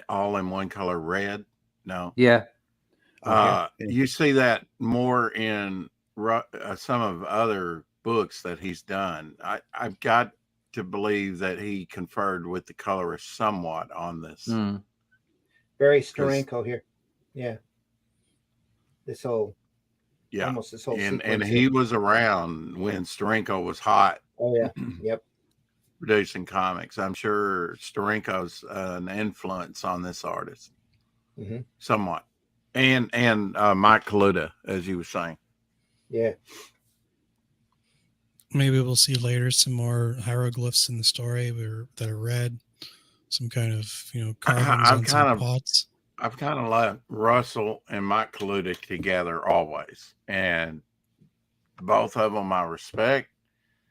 all in one color red. No. Yeah. You see that more in some of other books that he's done. I've got to believe that he conferred with the colorist somewhat on this. Mm. Very Steranko here. Yeah. This whole. Yeah. Almost this whole And sequence. he was around when Steranko was hot. Oh yeah. Yep. Producing comics. I'm sure Steranko's an influence on this artist. Mm-hmm. Somewhat. And Mike Kaluta, as you were saying. Yeah. Maybe we'll see later some more hieroglyphs in the story that are red. Some kind of, carvings on some pots. I've kind of let Russell and Mike Kaluta together always. And both of them I respect.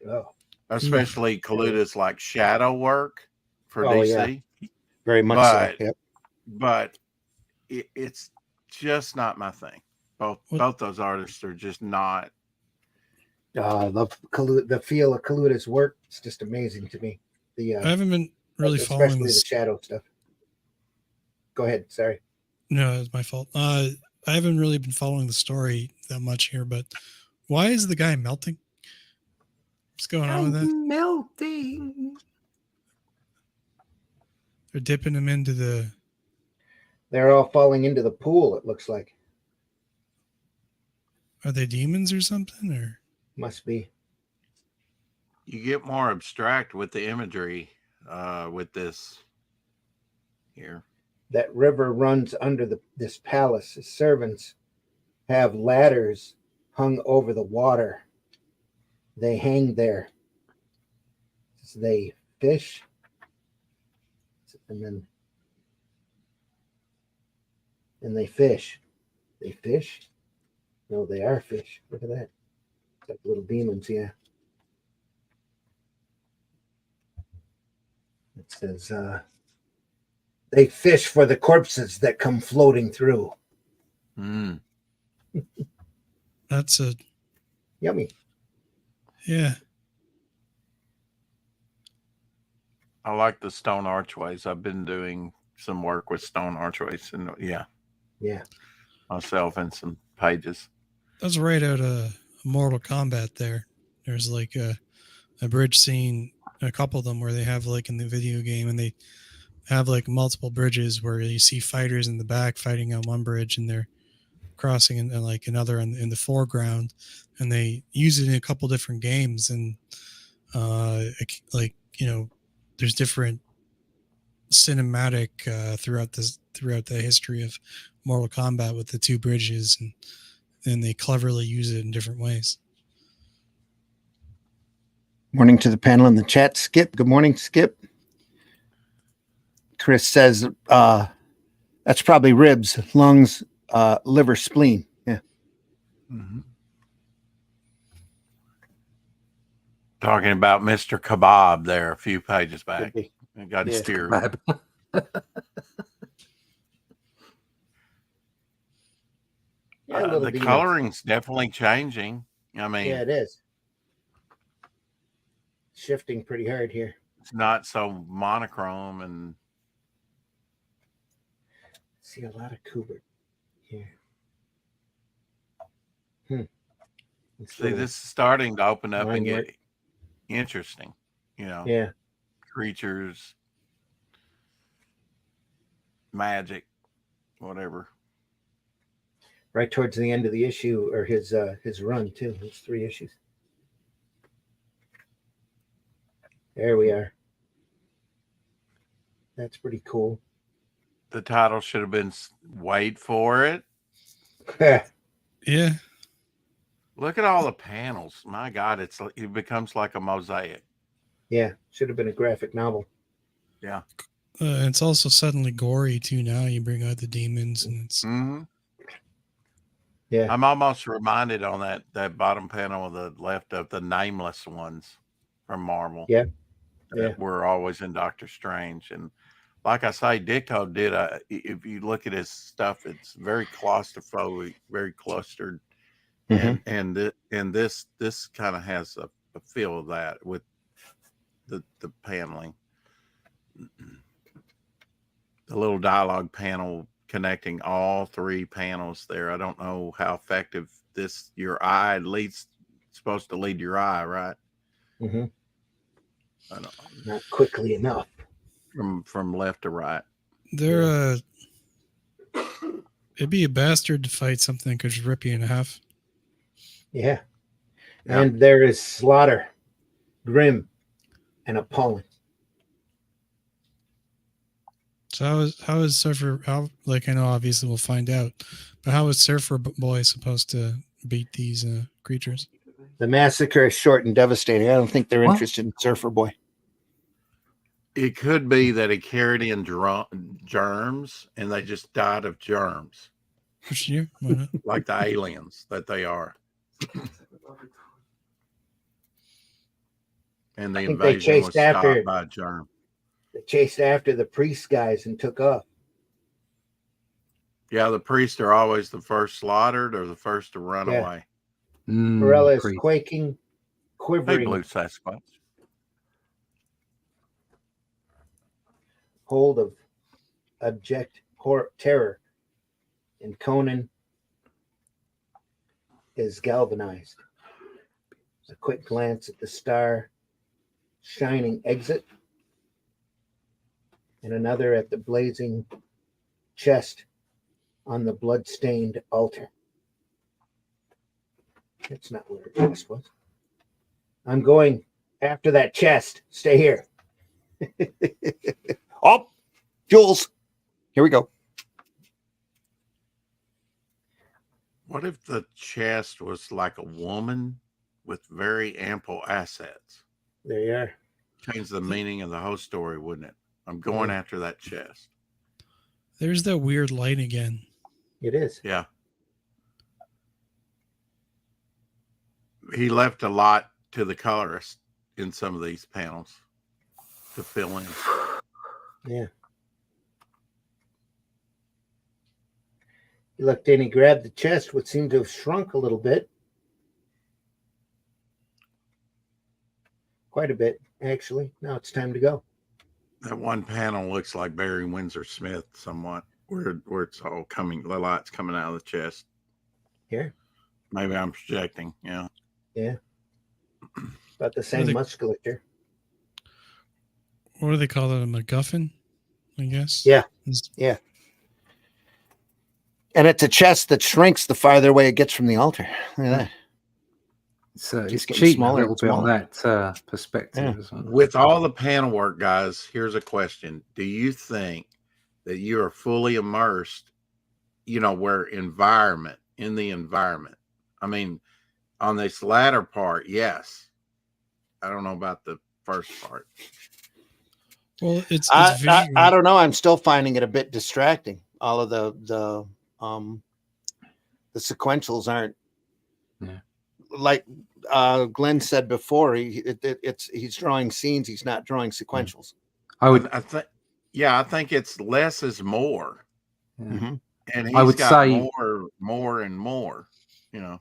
Oh. Especially Kaluta's like shadow work for DC. Yeah. Very much but, so. Yep. But it's just not my thing. Both those artists are just not. I love the feel of Kaluta's work. It's just amazing to me. I haven't been really following especially this. the shadow stuff. Go ahead. Sorry. No, it's my fault. I haven't really been following the story that much here, but why is the guy melting? What's going on with that? Melting. They're dipping him into the. They're all falling into the pool. It looks like. Are they demons or something? Or must be. You get more abstract with the imagery with this here. That river runs under this palace. The servants have ladders hung over the water. They hang there. They fish. And they fish. They fish? No, they are fish. Look at that. It's like little demons, yeah. It says, they fish for the corpses that come floating through. Mm. That's a yummy. Yeah. I like the stone archways. I've been doing some work with stone archways, and yeah, myself and some pages. That's right out of Mortal Kombat. There's like a bridge scene, a couple of them where they have like in the video game, and they have like multiple bridges where you see fighters in the back fighting on one bridge, and they're crossing and like another in the foreground, and they use it in a couple different games, and there's different cinematic throughout the history of Mortal Kombat with the two bridges, and they cleverly use it in different ways. Morning to the panel in the chat. Skip, good morning, Skip. Chris says that's probably ribs, lungs, liver, spleen. Yeah. Mm-hmm. Talking about Mr. Kebab there a few pages back. I got steered. The coloring's definitely changing. I mean, yeah, it is. Shifting pretty hard here. It's not so monochrome and see a lot of Kubert here. See, this is starting to open up and get interesting. Yeah. Creatures, magic, whatever. Right towards the end of the issue, or his run too. It's 3 issues. There we are. That's pretty cool. The title should have been "Wait for It." Yeah. Look at all the panels. My God, it becomes like a mosaic. Yeah, should have been a graphic novel. Yeah. It's also suddenly gory too. Now you bring out the demons, and it's. Mm-hmm. Yeah. I'm almost reminded on that bottom panel of the left of the nameless ones from Marvel. Yeah. That were always in Doctor Strange. And like I say, Ditko did if you look at his stuff, it's very claustrophobic, very clustered. Mm-hmm. And this kind of has a feel of that with the paneling. The little dialogue panel connecting all 3 panels there. I don't know how effective your eye supposed to lead your eye, right? Mm-hmm. Not quickly enough. From left to right. It'd be a bastard to fight something that could just rip you in half. Yeah. Yeah. And there is slaughter, grim and appalling. So how is Surfer? How, like, I know obviously we'll find out, but how is Surfer Boy supposed to beat these creatures? The massacre is short and devastating. I don't think they're What? interested in Surfer Boy. It could be that he carried in germs and they just died of germs, Which year? Why not? like the aliens that they are. And the I think they invasion was chased after- stopped by a germ. They chased after the priest guys and took off. Yeah, the priests are always the first slaughtered or the first to run Yeah. away. Morella is Priest. quaking, Hey, quivering, blue Sasquatch. hold of abject terror. And Conan is galvanized. A quick glance at the star shining exit, and another at the blazing chest on the blood-stained altar. That's not where the chest was. I'm going after that chest. Stay here. Oh, Jules. Here we go. What if the chest was like a woman with very ample assets? There you are. Change the meaning of the whole story, wouldn't it? I'm going after that chest. There's that weird light again. It is. Yeah. He left a lot to the colorist in some of these panels to fill in. Yeah. He looked in, he grabbed the chest, which seemed to have shrunk a little bit. Quite a bit, actually. Now it's time to go. That one panel looks like Barry Windsor Smith somewhat, where it's all coming, the light's coming out of the chest. Here. Maybe I'm projecting. Yeah. Yeah. About the same musculature. What do they call it? A MacGuffin, I guess. Yeah. Yeah. And it's a chest that shrinks the farther away it gets from the altar. Look at that. It's Just getting cheating smaller a little and bit on smaller. that perspective. Yeah. Isn't it? With all the panel work, guys, here's a question. Do you think that you are fully immersed, where in the environment? I mean, on this latter part, yes. I don't know about the first part. Well, it's I don't know. I'm still finding it a bit distracting. All of the sequentials aren't like Glenn said before. He's drawing scenes. He's not drawing sequentials. I think it's less is more. Yeah. Mm-hmm. And he's I would got say more and more. Yeah.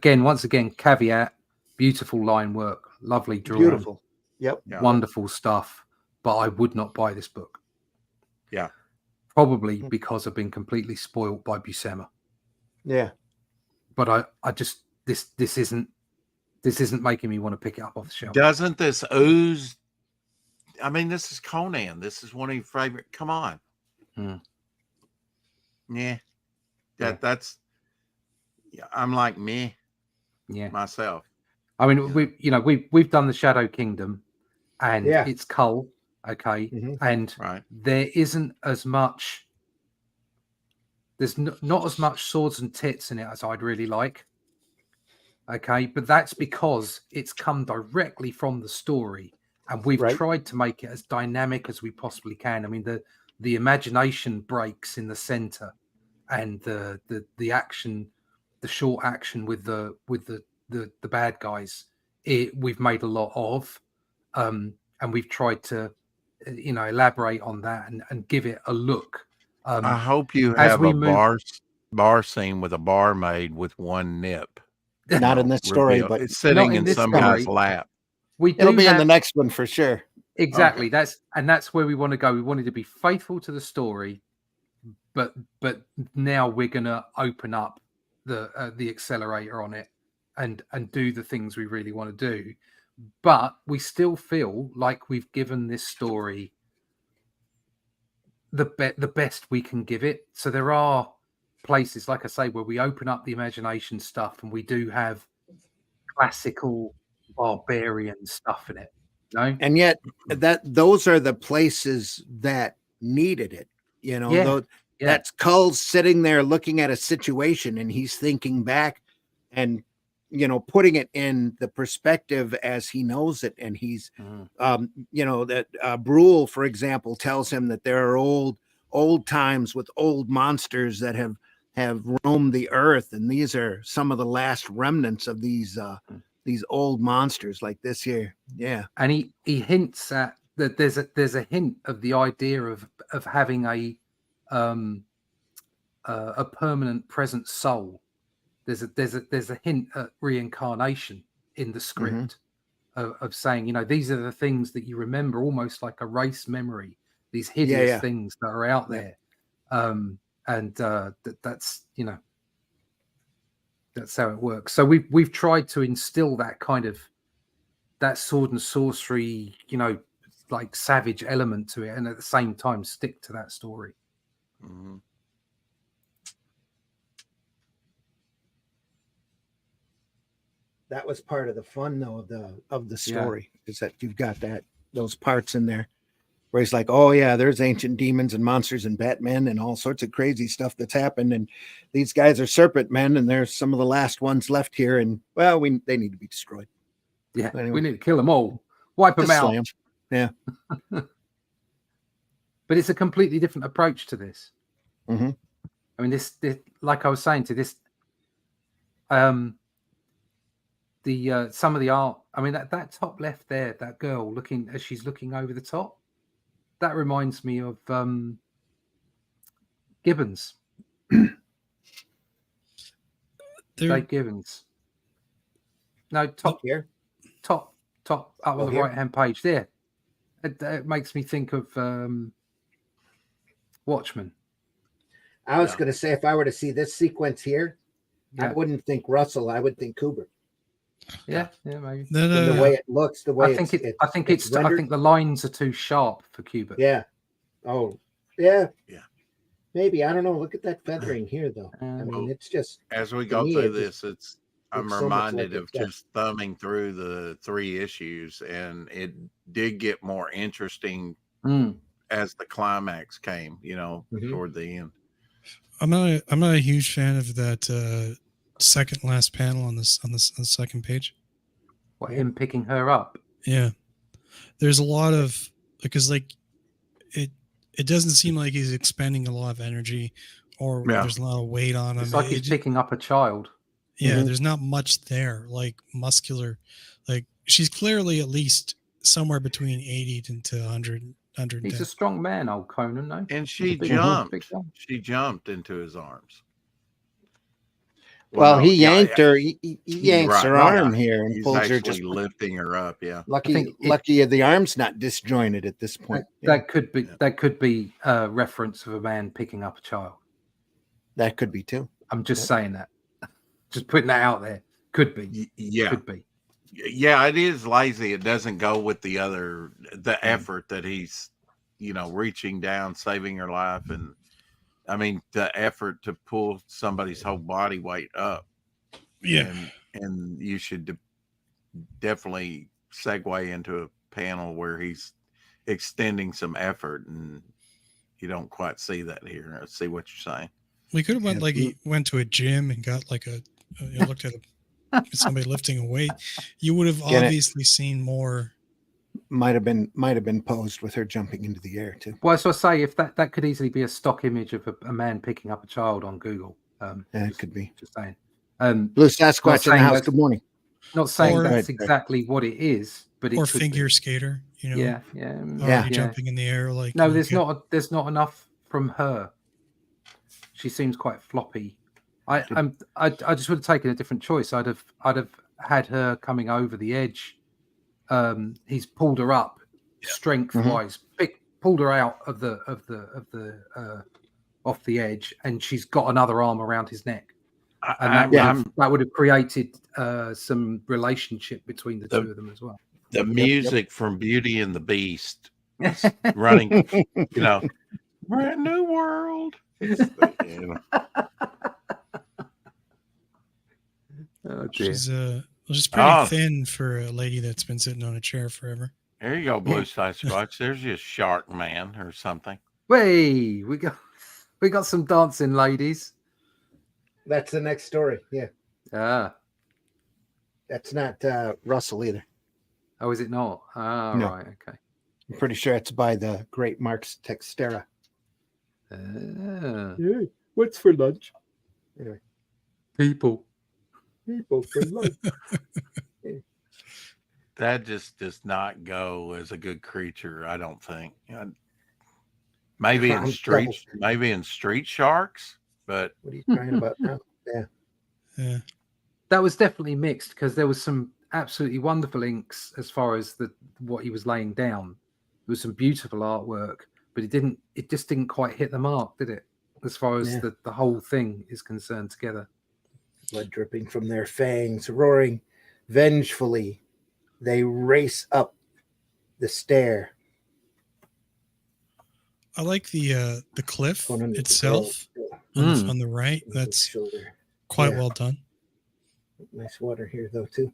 Once again, caveat: beautiful line work, lovely drawing, Beautiful. Yep. Yeah. wonderful stuff. But I would not buy this book. Yeah. Probably because I've been completely spoiled by Buscema. Yeah. But I just this isn't making me want to pick it up off the shelf. Doesn't this ooze? I mean, this is Conan. This is one of your favorite. Come on. Yeah. That's. Yeah, I'm like me. Yeah. Myself. I mean, we've done the Shadow Kingdom, and it's Cull, okay, and there isn't as much. There's not as much swords and tits in it as I'd really like. Okay, but that's because it's come directly from the story, and we've tried to make it as dynamic as we possibly can. I mean, the imagination breaks in the center, and the action, the short action with the bad guys, we've made a lot of, and we've tried to, elaborate on that and give it a look. I hope you have a bar scene with a barmaid with one nip. Not in this story, but it's sitting in some guy's lap. It'll be in the next one for sure. Exactly. Okay. That's where we want to go. We wanted to be faithful to the story, but now we're gonna open up the accelerator on it and do the things we really want to do. But we still feel like we've given this story the best we can give it. So there are places, like I say, where we open up the imagination stuff, and we do have classical barbarian stuff in it. No, And yet those are the places that needed it. You know, yeah. that's Cull's sitting there looking at a situation, and he's thinking back and, you know, putting it in the perspective as he knows it. And he's, you know, that Brule, for example, tells him that there are old times with old monsters that have roamed the earth, and these are some of the last remnants of these old monsters like this here. Yeah. And he hints at that there's a hint of the idea of having a permanent present soul. There's a hint at reincarnation in the script of saying, you know, these are the things that you remember, almost like a race memory, these hideous things that are out there. That's, you know, that's how it works. So we've tried to instill that kind of that sword and sorcery, you know, like savage element to it, and at the same time stick to that story. That was part of the fun, though, of the story, is that you've got those parts in there where he's like, oh yeah, there's ancient demons and monsters and Batman and all sorts of crazy stuff that's happened, and these guys are serpent men, and there's some of the last ones left here, and well, they need to be destroyed. Yeah, anyway, we need to kill them all, wipe them out. Slam. Yeah. But it's a completely different approach to this. I mean, this, like I was saying to this, some of the art. I mean, that top left there, that girl looking as she's looking over the top, that reminds me of Gibbons. Dave Gibbons. No, top here. Top up on the right hand page there. It makes me think of Watchmen. I was going to say, if I were to see this sequence here, I wouldn't think Russell. I would think Kubrick. Yeah, maybe. The way it looks, the way I think I think the lines are too sharp for Kubrick. Yeah. Oh, yeah. Yeah. Maybe, I don't know. Look at that feathering here, though. I mean, it's just, as we go through this, I'm reminded of just thumbing through the 3 issues, and it did get more interesting as the climax came, you know, toward the end. I'm not a huge fan of that second last panel on the second page. What, him picking her up? Yeah, there's a lot of, because like it doesn't seem like he's expending a lot of energy, or there's a lot of weight on him. It's like he's picking up a child. Yeah, there's not much there, like muscular. Like, she's clearly at least somewhere between 80 to 100. He's a strong man, old Conan, no? And she jumped into his arms. Well, he yanked her. He yanks her arm here and he's pulls her, just lifting her up. Yeah. Lucky the arm's not disjointed at this point. That could be a reference of a man picking up a child. That could be too. I'm just saying that. Just putting that out there. Could be. Yeah. Could be. Yeah, it is lazy. It doesn't go with the effort that he's, you know, reaching down, saving her life. And I mean, the effort to pull somebody's whole body weight up. Yeah. And you should definitely segue into a panel where he's extending some effort, and you don't quite see that here. I see what you're saying. We could have went to a gym and got like looked at somebody lifting a weight. You would have obviously seen more. Might have been posed with her jumping into the air too. Well, so I say, if that could easily be a stock image of a man picking up a child on Google. It could be. Just saying. Blue Sasquatch in the house. Good morning. Not saying that's exactly what it is, but it could figure be. Skater. You know. Yeah. Jumping in the air like. No, there's not enough from her. She seems quite floppy. I just would have taken a different choice. I'd have had her coming over the edge. He's pulled her up, strength wise, pulled her out of the off the edge, and she's got another arm around his neck, and that would have created some relationship between the two of them as well. The music from Beauty and the Beast running, you know, Brand new world. It's the, Oh dear. She's pretty Oh. thin for a lady that's been sitting on a chair forever. There you go, Blue Sasquatch. There's your shark man or something. Hey, we got some dancing ladies. That's the next story. Yeah, Ah. that's not Russell either. Oh, is it not? Ah, No. right. Okay. I'm pretty sure it's by the great Mark Textera. Ah. Yeah, what's for lunch? Anyway, People. people for lunch. That just does not go as a good creature, I don't think. Maybe in I'm street sharks, but What are you crying about now? Yeah. Yeah. That was definitely mixed because there was some absolutely wonderful inks as far as what he was laying down. There was some beautiful artwork, but it just didn't quite hit the mark, did it? As far as Yeah. the whole thing is concerned together. Blood dripping from their fangs, roaring vengefully. They race up the stair. I like the cliff Going under the itself girl. on the right. Over the That's shoulder. quite Yeah. well done. Nice water here, though, too.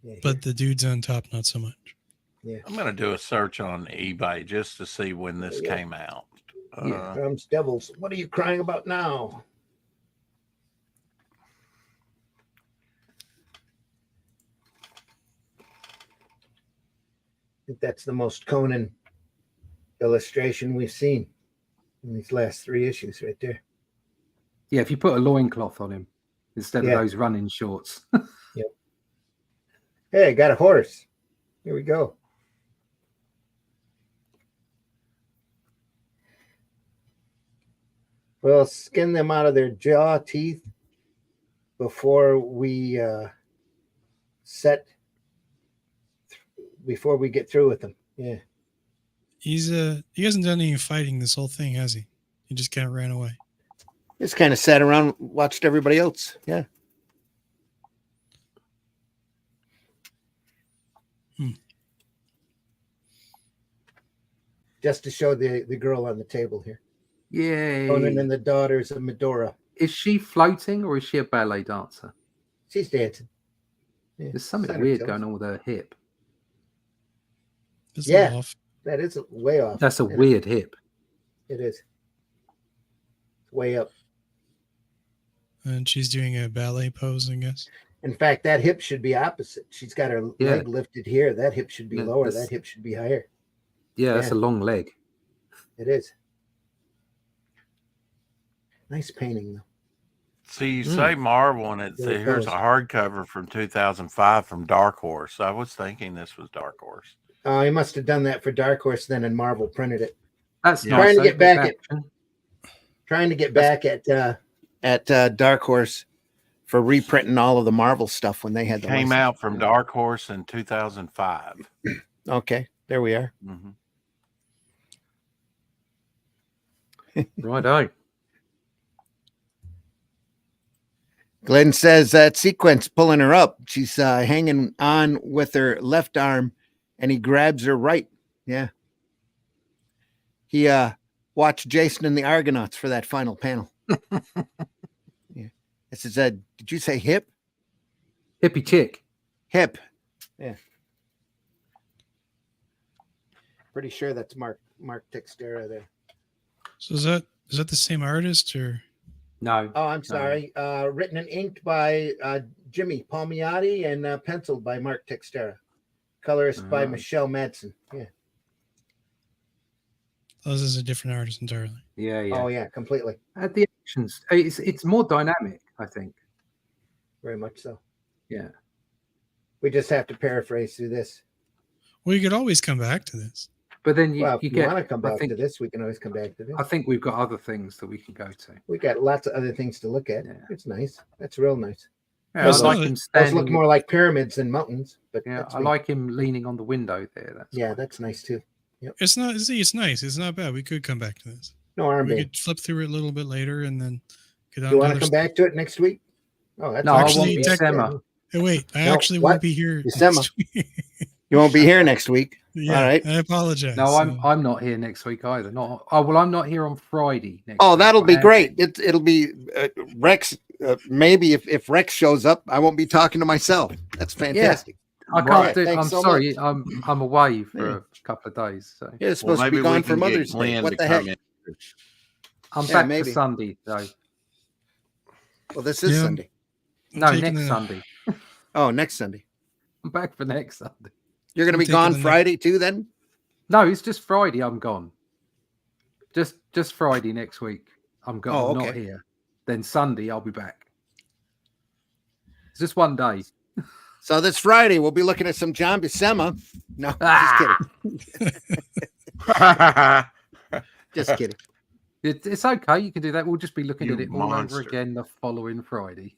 Yeah, But the dudes on top, not so much. here. I'm going to do a search on eBay just to see when this Yeah. came out. Yeah. Comes devils. What are you crying about now? I think that's the most Conan illustration we've seen in these last 3 issues right there. Yeah, if you put a loincloth on him instead Yeah. of those running shorts. Hey, I got a horse. Here we go. We'll skin them out of their jaw teeth before we before we get through with them. Yeah. He hasn't done any fighting this whole thing, has he? He just kind of ran away. Just kind of sat around, watched everybody else. Yeah. Just to show the girl on the table here. Yay. Conan and the daughters of Medora. Is she floating or is she a ballet dancer? She's dancing. Yeah. There's something Center weird tilt. going on with her hip. It's Yeah. off. That is way off. That's a And weird hip. It is. It's way up. And she's doing a ballet pose, I guess. In fact, that hip should be opposite. She's got her Yeah. leg lifted here. That hip should be Yeah, lower. that's- That hip should be higher. Yeah, that's Yeah. a long leg. It is. Nice painting, though. See, you say Marvel, and There it here's a goes. hardcover from 2005 from Dark Horse. I was thinking this was Dark Horse. He must have done that for Dark Horse then, and Marvel printed it. That's Yeah. nice. Trying to though, get back at- adaption. Trying to get back at Dark Horse for reprinting all of the Marvel stuff when they had the Came license. out from Dark Horse in 2005. Okay, there we are. Mhm. Righto. Glenn says that sequence pulling her up. She's hanging on with her left arm, and he grabs her right. Yeah. He watched Jason and the Argonauts for that final panel. Yeah. This is did you say hip? Hippie chick. Hip. Yeah. Pretty sure that's Mark Textera there. So is that the same artist or? No. Oh, I'm sorry. Written and inked by Jimmy Palmiotti and penciled by Mark Textera. Colorist by Michelle Madsen. Yeah. Oh, this is a different artist entirely. Yeah, yeah. Oh, yeah, completely. The actions. It's more dynamic, I think. Very much so. Yeah. We just have to paraphrase through this. Well, you could always come back to this. But then you If you get. want to come I back think, to this, we can always come back to this. I think we've got other things that we can go to. We got lots of other things to look at. Yeah. It's nice. That's real nice. Yeah, I Well, like some- him Those standing. look more like pyramids than mountains, but Yeah, that's I me. like him leaning on the window there. That's nice too. It's not. See, it's nice. It's not bad. We could come back to this. No arm We band. could flip through it a little bit later and then get on You to want to other come stuff. back to it next week? Oh, that's No, I Actually, won't be tech- Sema. Hey, wait, I No, actually what? won't be here. December. next week. You won't be here next week. Yeah, All right. I apologize. No, I'm not here next week either. Not well. I'm not here on Friday next. Oh, week, that'll but be I- great. It'll be Rex. Maybe if Rex shows up, I won't be talking to myself. That's fantastic. I can't Right. do. Thanks I'm so sorry. much. I'm away for Yeah. a couple of days. So Yeah, it's supposed to be maybe we gone can for get Mother's Day. Glenn What to the heck? come in. I'm Yeah, back maybe. for Sunday though. Well, this is Yeah. Sunday. No, taking next the- Sunday. Oh, next Sunday. I'm back for next Sunday. You're going to I'm be taking gone the next- Friday too, then? No, it's just Friday. I'm gone. Just Friday next week. I'm gone. Oh, I'm not okay. here. Then Sunday I'll be back. It's just one day. So this Friday we'll be looking at some John Buscema. No, Ah! just kidding. It's okay. You can do that. We'll just be looking You at it all over monster. again the following Friday.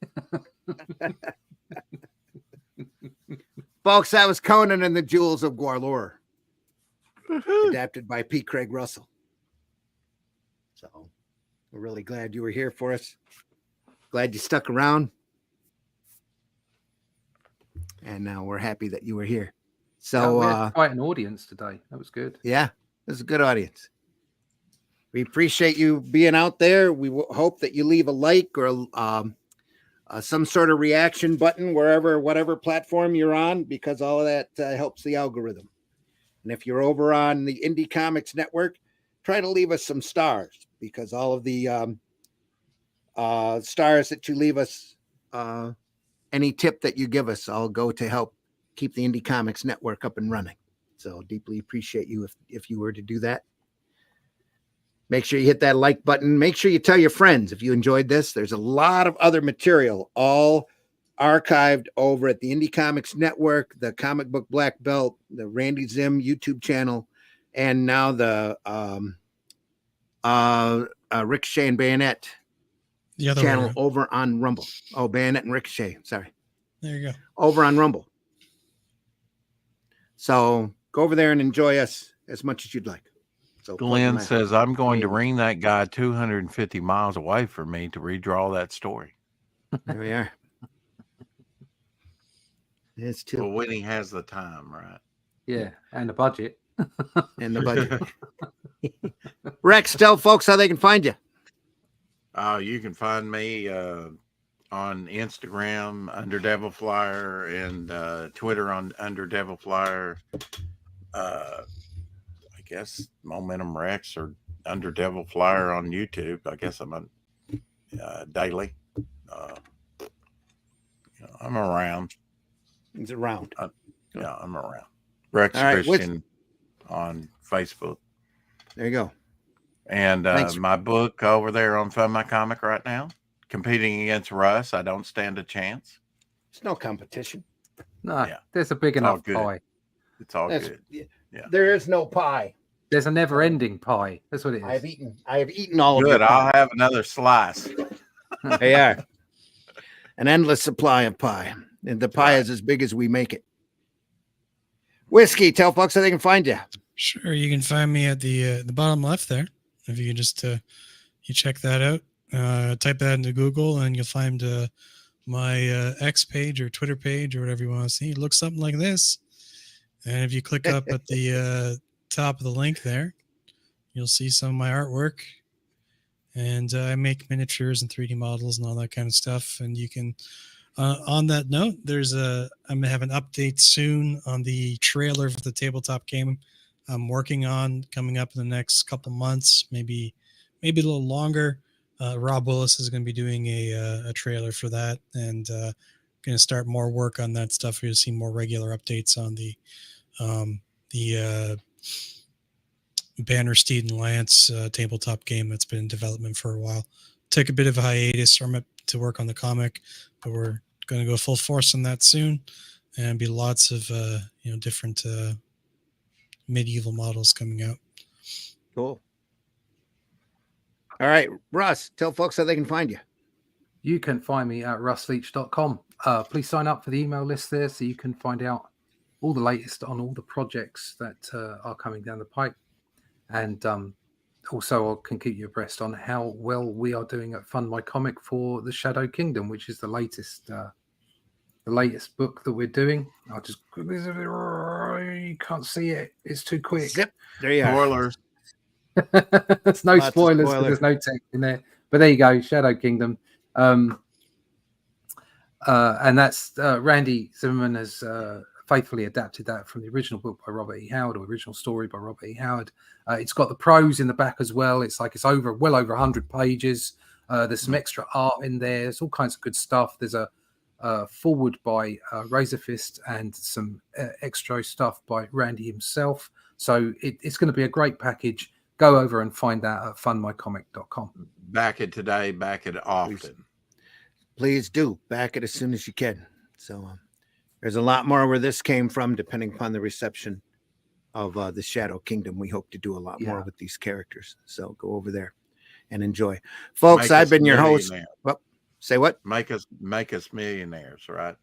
Folks, that was Conan and the Jewels of Gwahlur, adapted by P. Craig Russell. So we're really glad you were here for us. Glad you stuck around. And now we're happy that you were here. So we had quite an audience today. That was good. yeah, this is a good audience. We appreciate you being out there. We hope that you leave a like or some sort of reaction button whatever platform you're on, because all of that helps the algorithm. And if you're over on the Indie Comics Network, try to leave us some stars, because all of the stars that you leave us, any tip that you give us, I'll go to help keep the Indie Comics Network up and running. So deeply appreciate you if you were to do that. Make sure you hit that like button. Make sure you tell your friends if you enjoyed this. There's a lot of other material, all archived over at the Indie Comics Network, the Comic Book Black Belt, the Randy Zim YouTube channel, and now the Ricochet and Bayonet The other way channel around. over on Rumble. Oh, Bayonet and Ricochet. Sorry. There you go. Over on Rumble. So go over there and enjoy us as much as you'd like. So Glenn plug says, I'm going to Yeah. ring that guy 250 miles away from me to redraw that story. there we are. It's Well, too when he has the time, right? Yeah, and the budget. in the budget. Rex, tell folks how they can find you. You can find me on Instagram under Devil Flyer and Twitter under Devil Flyer. I guess Momentum Rex or under Devil Flyer on YouTube. I guess I'm on daily. I'm around. It's around. Yeah, I'm around. Rex All right, Christian on Facebook. There you go. And Thanks. my book over there on Fund My Comic right now, competing against Russ. I don't stand a chance. It's no competition. No, Yeah. there's a big It's all enough good. pie. It's all That's- good. Yeah. There is no pie. There's a never-ending pie. That's what it I have is. eaten all of Good. your I'll pie. have another slice. They are. An endless supply of pie. And the pie is as big as we make it. Whiskey, tell folks how they can find you. Sure, you can find me at the bottom left there. If you can just you check that out, type that into Google, and you'll find my X page or Twitter page or whatever you want to see. It looks something like this. And if you click up at the top of the link there, you'll see some of my artwork. And I make miniatures and 3D models and all that kind of stuff. And you can, on that note, I'm gonna have an update soon on the trailer for the tabletop game I'm working on, coming up in the next couple months, maybe a little longer. Rob Willis is going to be doing a trailer for that, and going to start more work on that stuff. You'll see more regular updates on the Banner Steed and Lance tabletop game that's been in development for a while. Took a bit of a hiatus to work on the comic, but we're going to go full force on that soon, and be lots of different medieval models coming out. Cool. All right, Russ, tell folks how they can find you. You can find me at russleach.com. Please sign up for the email list there so you can find out all the latest on all the projects that are coming down the pipe. And also I can keep you abreast on how well we are doing at Fund My Comic for the Shadow Kingdom, which is the latest book that we're doing. I'll just quickly you can't see it. It's too quick. Zip. There you are. Spoilers. There's no Lots of spoilers, 'cause spoilers. there's no text in there. But there you go, Shadow Kingdom. And that's Randy Zimmerman has faithfully adapted that from the original book by Robert E. Howard, or original story by Robert E. Howard. It's got the prose in the back as well. It's like it's well over 100 pages. There's some extra art in there. There's all kinds of good stuff. There's a forward by Razorfist and some extra stuff by Randy himself. So it's going to be a great package. Go over and find that at fundmycomic.com. Back it today, back it often. Please do. Back it as soon as you can. So there's a lot more where this came from, depending upon the reception of the Shadow Kingdom. We hope to do a lot more with these characters. So go over there and enjoy. Folks, I've been your host. Well, say what? Make us millionaires, right?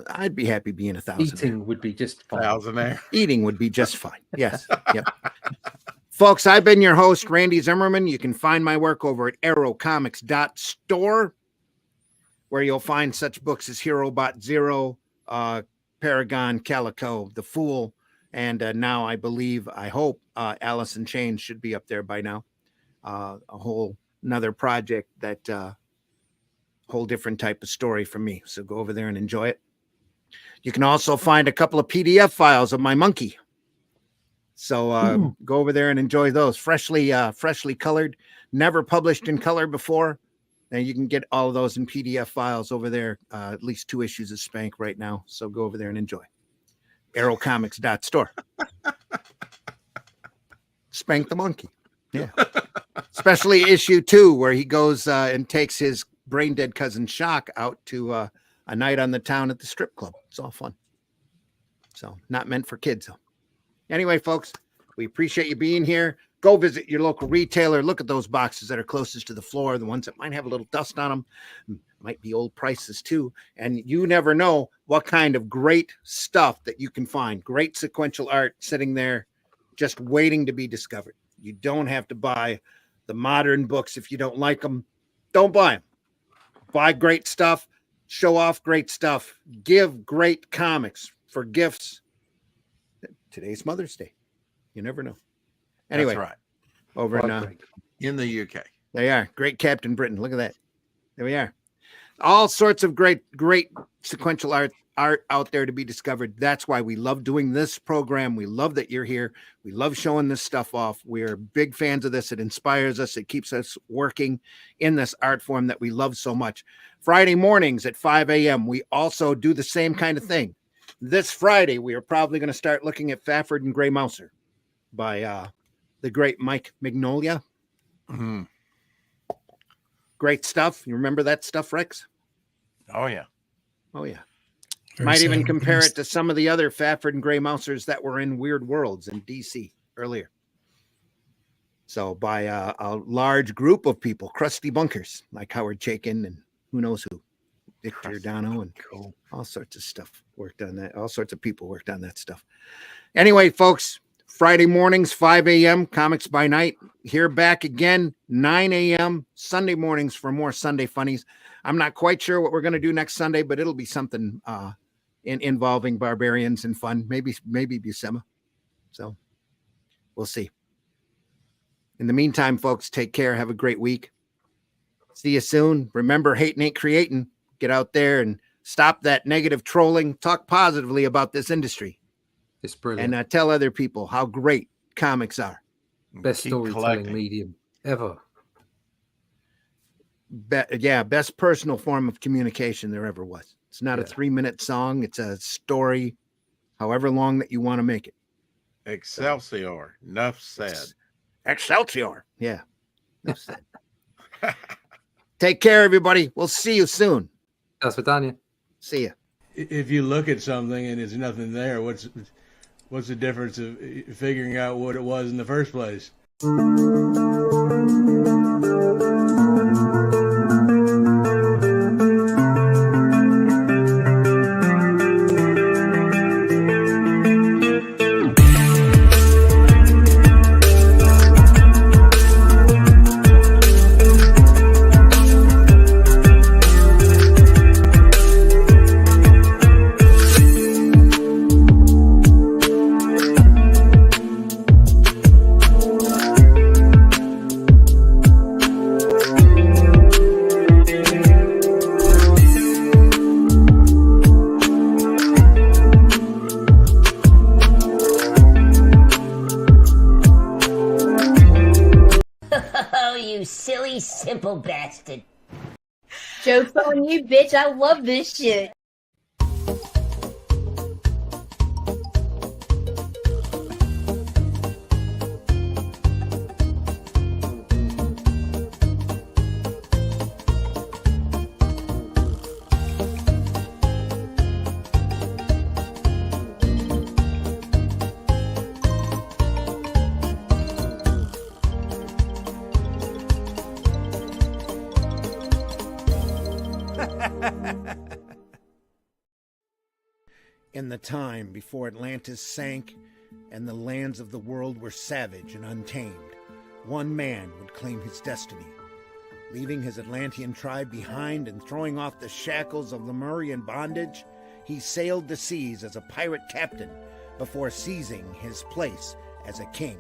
I'd be happy being 1,000. Eating would be just fine. 1,000. Eating would be just fine. Yes. Yep. Folks, I've been your host, Randy Zimmerman. You can find my work over at arrowcomics.store, where you'll find such books as Hero Bot Zero, Paragon, Calico, The Fool, and now I hope Alice in Chains should be up there by now. A whole another project that whole different type of story for me. So go over there and enjoy it. You can also find a couple of PDF files of my monkey. So go over there and enjoy those. Freshly colored, never published in color before. And you can get all of those in PDF files over there. At least 2 issues of Spank right now. So go over there and enjoy. Arrowcomics.store. Spank the monkey. Yeah. Especially issue 2, where he goes and takes his brain dead cousin Shock out to a night on the town at the strip club. It's all fun. So not meant for kids, though. Anyway, folks, we appreciate you being here. Go visit your local retailer. Look at those boxes that are closest to the floor, the ones that might have a little dust on them. Might be old prices, too. And you never know what kind of great stuff that you can find. Great sequential art sitting there just waiting to be discovered. You don't have to buy the modern books if you don't like them. Don't buy them. Buy great stuff. Show off great stuff. Give great comics for gifts. Today's Mother's Day. You never know. Anyway, that's right. Over in the UK. They are. Great Captain Britain. Look at that. There we are. All sorts of great sequential art out there to be discovered. That's why we love doing this program. We love that you're here. We love showing this stuff off. We're big fans of this. It inspires us. It keeps us working in this art form that we love so much. Friday mornings at 5 a.m. we also do the same kind of thing. This Friday, we are probably going to start looking at Fafford and Grey Mouser by the great Mike Mignola. Mm-hmm. Great stuff. You remember that stuff, Rex? Oh, yeah. Oh, yeah. Might even compare it to some of the other Fafford and Grey Mousers that were in Weird Worlds in DC earlier. So by a large group of people, crusty bunkers like Howard Chaykin and who knows who, Dick Giordano and all sorts of stuff worked on that. All sorts of people worked on that stuff. Anyway, folks, Friday mornings, 5 a.m., Comics by Night. Here back again, 9 a.m., Sunday mornings for more Sunday Funnies. I'm not quite sure what we're going to do next Sunday, but it'll be something involving barbarians and fun. Maybe Buscema. So we'll see. In the meantime, folks, take care. Have a great week. See you soon. Remember, hating ain't creating. Get out there and stop that negative trolling. Talk positively about this industry. It's brilliant. And tell other people how great comics are. Best storytelling medium ever. Best personal form of communication there ever was. It's not a 3-minute song. It's a story, however long that you want to make it. Excelsior. Enough said. Excelsior. Yeah. Enough said. Take care, everybody. We'll see you soon. That's what Daniel. See ya. If you look at something and there's nothing there, what's the difference of figuring out what it was in the first place? simple bastard. Joke's on you, bitch. I love this shit. In the time before Atlantis sank and the lands of the world were savage and untamed, one man would claim his destiny. Leaving his Atlantean tribe behind and throwing off the shackles of Lemurian bondage, he sailed the seas as a pirate captain before seizing his place as a king.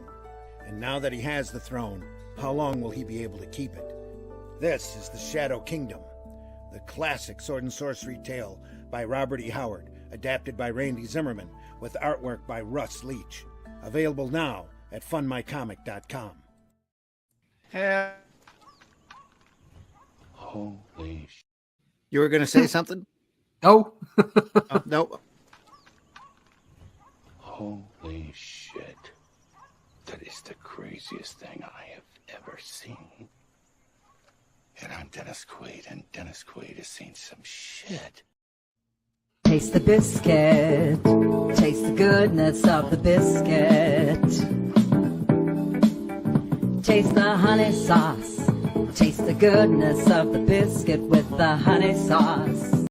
And now that he has the throne, how long will he be able to keep it? This is the Shadow Kingdom, the classic sword and sorcery tale by Robert E. Howard, adapted by Randy Zimmerman, with artwork by Russ Leach. Available now at funmycomic.com. Yeah. Holy sh! You were going to say something? Oh, Oh, no. Holy shit. That is the craziest thing I have ever seen. And I'm Dennis Quaid, and Dennis Quaid has seen some shit. Taste the biscuit. Taste the goodness of the biscuit. Taste the honey sauce. Taste the goodness of the biscuit with the honey sauce.